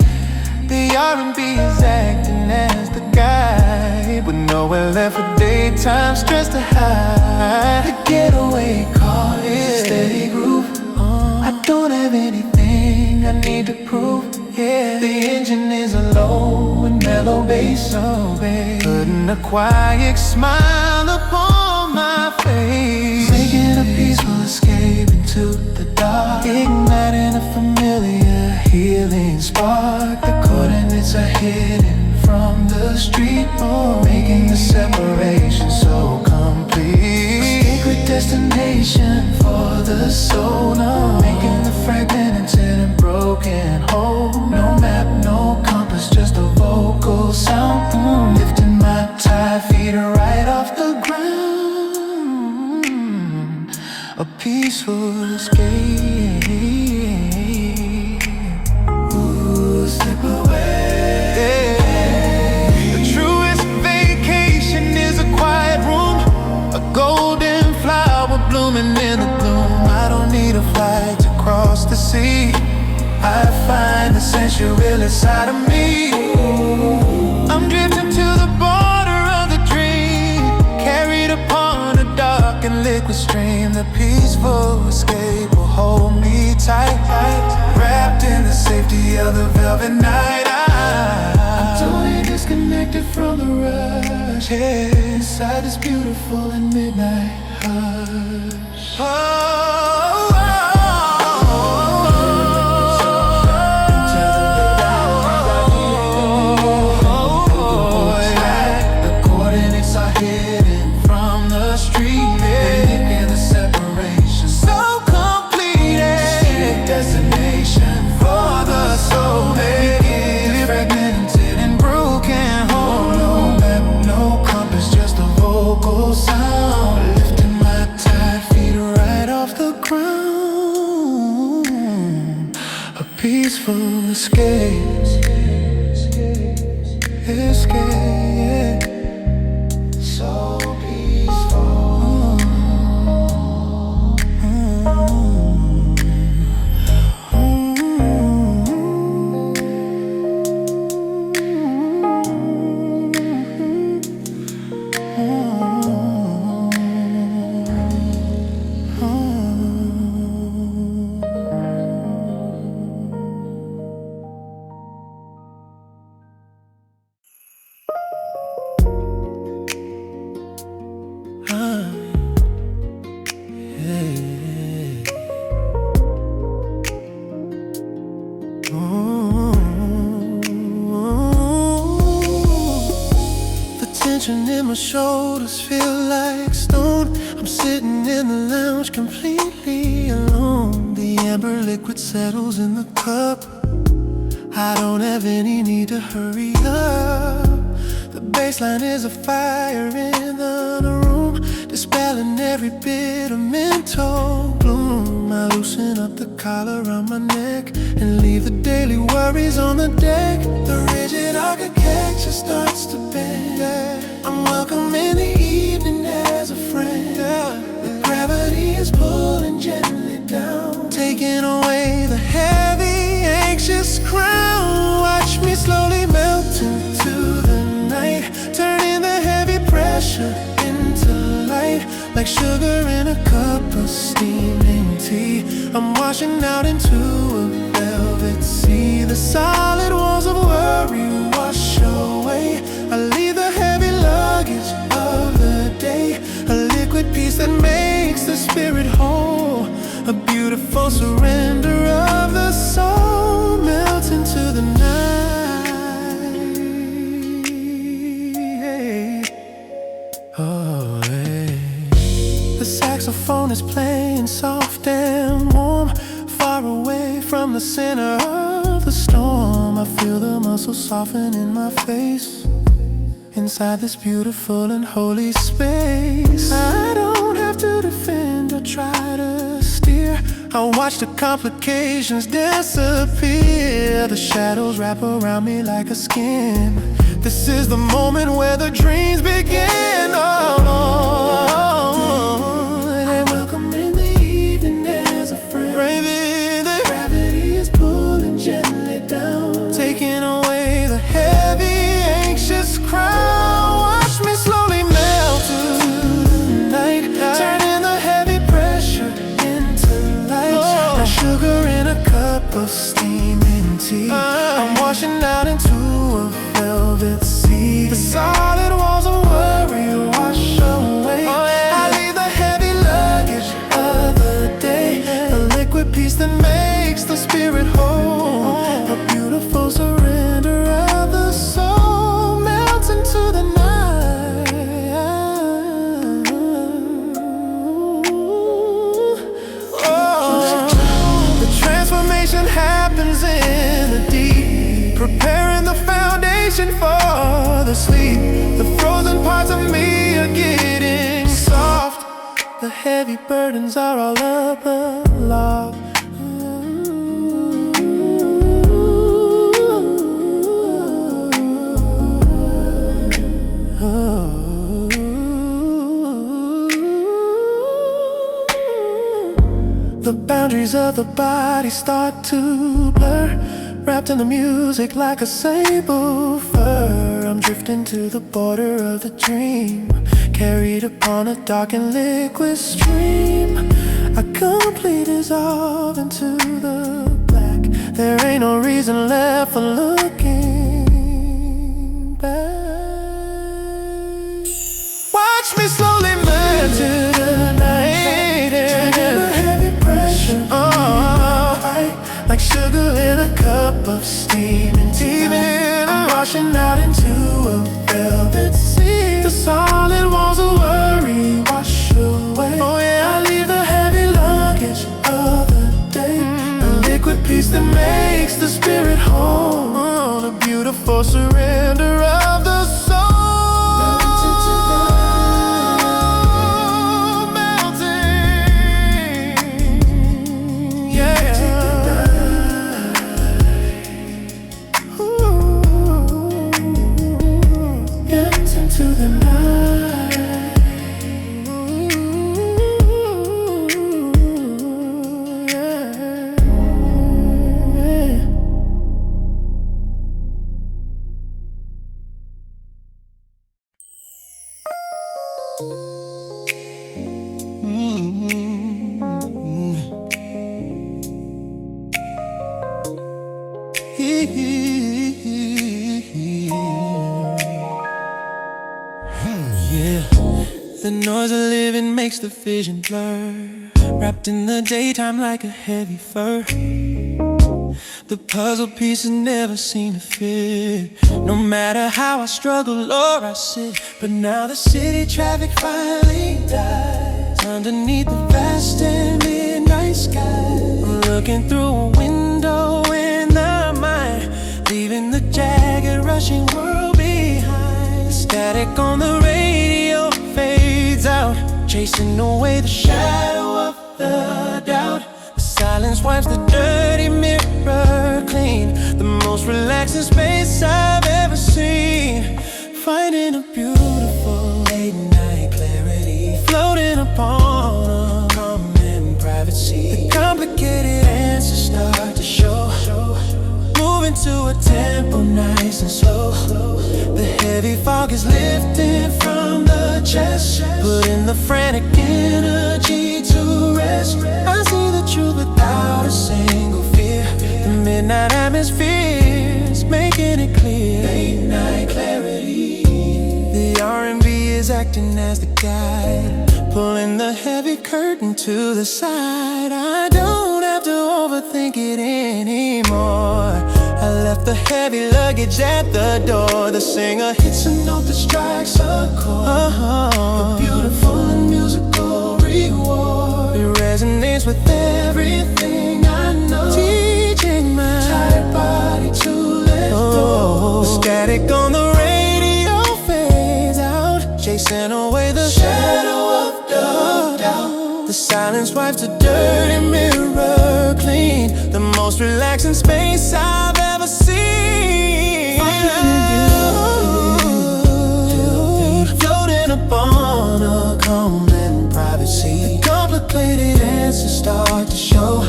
The R&B is acting as the guide, with nowhere left for daytime stress to hide. The getaway car is a steady groove. I don't have anything I need to prove. Yeah, the engine is a low and mellow bass, oh babe, putting a quiet smile upon my face, making a peaceful escape into the dark, igniting a familiar healing spark. The coordinates are hidden from the street, oh, making the separation so complete. A secret destination for the soul, no, making the fragment fragmented and broken whole. No map, no compass, just a vocal sound. Lifting my tired feet right off the ground. A peaceful escape. Ooh, slip away. The truest vacation is a quiet room, a golden flower blooming in the gloom. I don't need a flight to cross the sea. I find the sensual inside of me. I'm drifting to the border of the dream, carried upon a dark and liquid stream. The peaceful escape will hold me tight, wrapped in the safety of the velvet night. I'm totally disconnected from the rush, yeah, inside this beautiful and midnight hush. The coordinates are hidden from the street, making the separation so complete. Destination for the soul, making fragmented and broken whole. No map, no compass, just a vocal sound. Lifting my tired feet right off the ground. A peaceful escape. Escape. So peaceful. The tension in my shoulders feel like stone. I'm sitting in the lounge completely alone. The amber liquid settles in the cup. I don't have any need to hurry up. The baseline is a fire in the room, dispelling every bit of mental gloom. I loosen up the collar around my neck and leave the daily worries on the deck. The rigid architecture starts to bend. I'm welcome in the evening as a friend. The gravity is pulling gently down, taking away the heavy, anxious crown. Watch me slowly melt into the night, turning the heavy pressure into light, like sugar in a cup of steaming tea. I'm washing out into a velvet sea. The solid walls of worry wash away. I leave the heavy luggage of the day, a liquid peace that makes the spirit whole. A beautiful surrender of the soul melts into the night. Oh, hey. The saxophone is playing soft and warm, far away from the center of the storm. I feel the muscles soften in my face, inside this beautiful and holy space. I don't have to defend or try to steer. I watch the complications disappear. The shadows wrap around me like a skin. This is the moment where the dreams begin. And welcome in the evening as a friend. The gravity is pulling gently down, taking away the heavy, anxious crown. Watch me slowly melt to the night, turning the heavy pressure into light, like sugar in a cup of steaming tea. I'm washing out into a velvet sea. The solid walls of worry wash away. I leave the heavy luggage of the day, a liquid peace that makes the spirit whole. A beautiful surrender of the soul melts into the night. Oh, the transformation to sleep. The frozen parts of me are getting soft. The heavy burdens are all up aloft. The boundaries of the body start to blur, wrapped in the music like a sable fur. I'm drifting to the border of the dream, carried upon a dark and liquid stream. I completely dissolve into the black. There ain't no reason left for looking back. Watch me slowly melt to the night air. Like sugar in a cup of steaming tea. I'm washing out into a velvet sea. The solid walls of worry wash away. Oh yeah, I leave the heavy luggage of the day. A liquid peace that makes the spirit whole. Oh, the beautiful surrender of the soul. The noise of living makes the vision blur, wrapped in the daytime like a heavy fur. The puzzle pieces never seem to fit, no matter how I struggle or I sit. But now the city traffic finally dies underneath the vast and midnight sky. I'm looking through a window in the mind, leaving the jagged rushing world behind. The static on the radio fades out, chasing away the shadow of the doubt. The silence wipes the dirty mirror clean, the most relaxing space I've ever seen. Finding a beautiful late night clarity, floating upon a calm and private sea. The complicated answers start to show, moving to a tempo nice and slow. The heavy fog is lifting from the chest, putting the frantic energy to rest. I see the truth without a single fear. The midnight atmosphere's making it clear. Late night clarity. The R&B is acting as the guide, pulling the heavy curtain to the side. I don't have to overthink it anymore. I left the heavy luggage at the door. The singer hits a note that strikes a chord, a beautiful and musical reward. It resonates with everything I know, teaching my tired body to let go. The static on the radio fades out, chasing away the shadow of doubt. The silence wipes the dirty mirror clean, the most relaxing space I've ever seen. Floating upon a calm and private sea. The complicated answers start to show,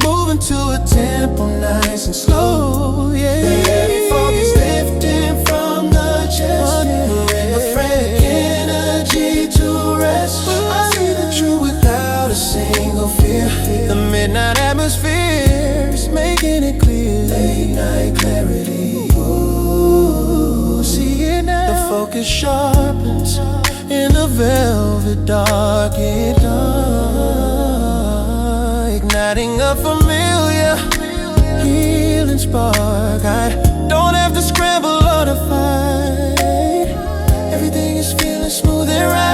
moving to a tempo nice and slow. Yeah, the heavy fog is lifting from the chest, putting the frantic energy to rest. I see the truth without a single fear. The midnight atmosphere is making it clear. Late night clarity. Ooh, see it now. The focus sharpens in the velvet dark at dawn, igniting a familiar healing spark. I don't have to scramble or to fight. Everything is feeling smooth and right.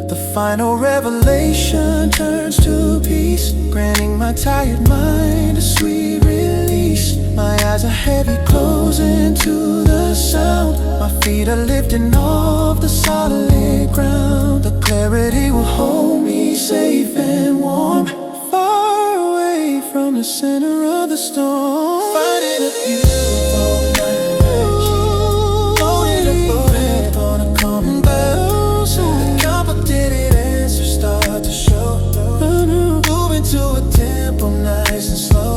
The final revelation turns to peace, granting my tired mind a sweet release. My eyes are heavy, closing to the sound. My feet are lifting off the solid ground. The clarity will hold me safe and warm, far away from the center of the storm. Finding a beautiful night, floating above head on a calming cloud. The complicated answers start to show. Moving to a tempo nice and slow.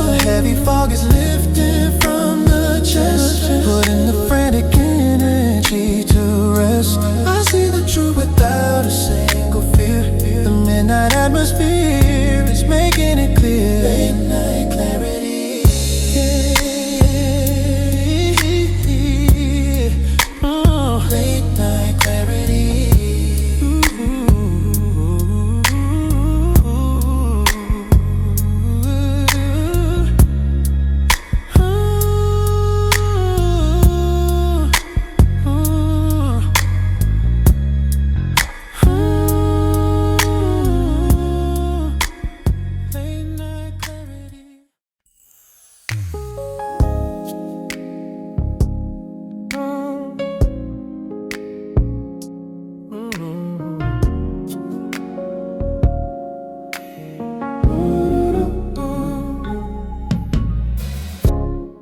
The heavy fog is lifting from the chest, putting the frantic energy to rest. I see the truth without a single fear. The midnight atmosphere is making it clear. Late night clarity, late night clarity.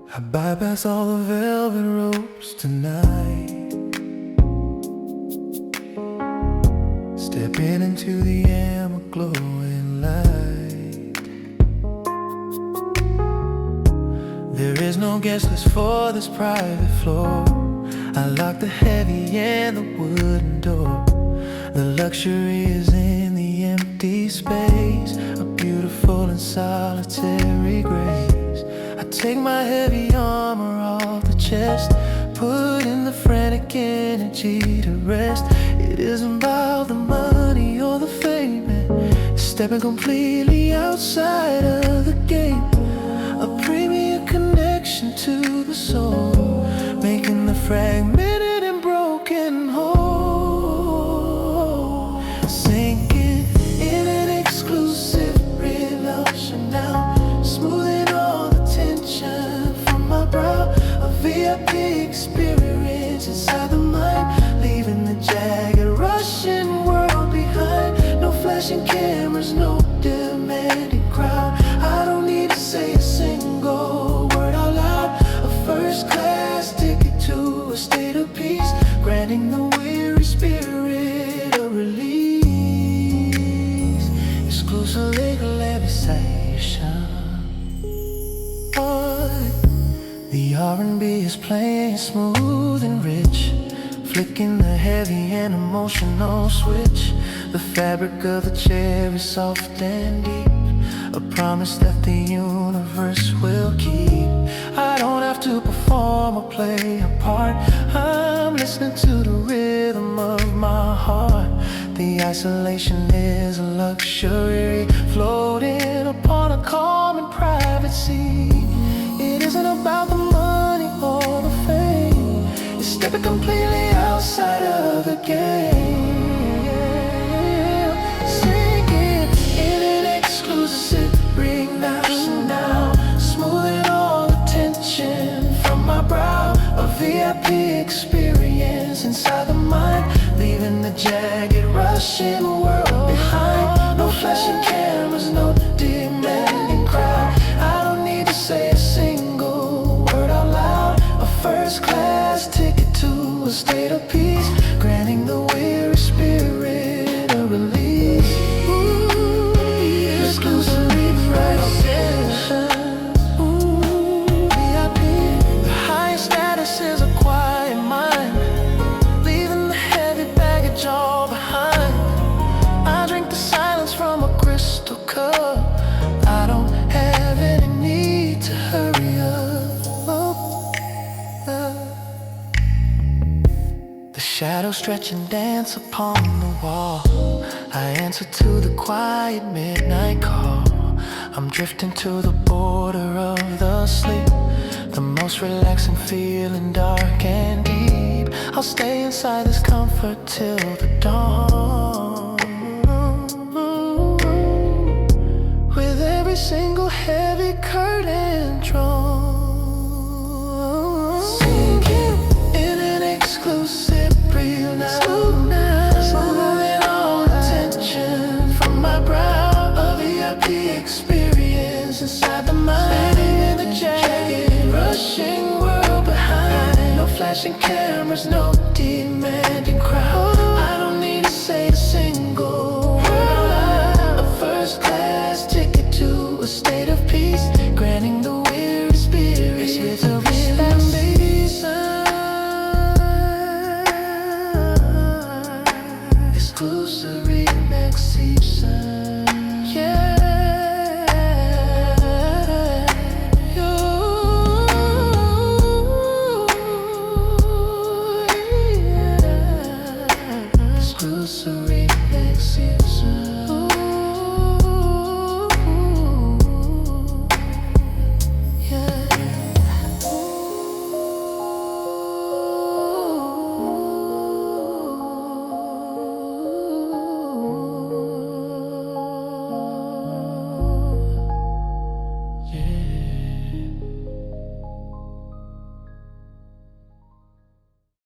I bypass all the velvet ropes tonight, stepping into the amber glowing light. There is no guest list for this private floor. I lock the heavy and the wooden door. The luxury is in the empty space, a beautiful and solitary grace. I take my heavy armor off the chest, put in the frantic energy to rest. It isn't about the money or the fame, it's stepping completely outside of the game. A premier connection to the soul, making the fragmented and broken whole. Sinking in an exclusive relation now, smoothing all the tension from my brow. A VIP experience inside the mind, leaving the jagged Russian world behind. No flashing cameras, no demanding crowd. I don't need to say a single word out loud. A first class ticket to a state of peace, granting the weary spirit a release. Exclusive legal levitation. The R&B is playing smooth and rich, flicking the heavy and emotional switch. The fabric of the chair is soft and deep, a promise that the universe will keep. I don't have to perform or play a part, I'm listening to the rhythm of my heart. The isolation is a luxury, floating upon a calm and private sea. It isn't about the money or the fame, it's stepping completely outside of the game. Sinking in an exclusive ring now, smoothing all the tension from my brow. A VIP experience inside the mind, leaving the jagged Russian world behind. No flashing cameras, no demanding crowd. I don't need to say a single word out loud. A first class ticket to a state of peace, granting the weary spirit a release. Exclusively right session. VIP, the highest status is a quiet mind, leaving the heavy baggage all behind. I drink the silence from a crystal cup, I don't have any need to hurry up. The shadows stretch and dance upon the wall, I answer to the quiet midnight call. I'm drifting to the border of the sleep, the most relaxing feeling, dark and deep. I'll stay inside this comfort till the dawn. is no demanding crowd. I don't need to say a single word. A first class ticket to a state of peace, granting the weary spirit a relaxation. Exclusive relaxation. Yeah.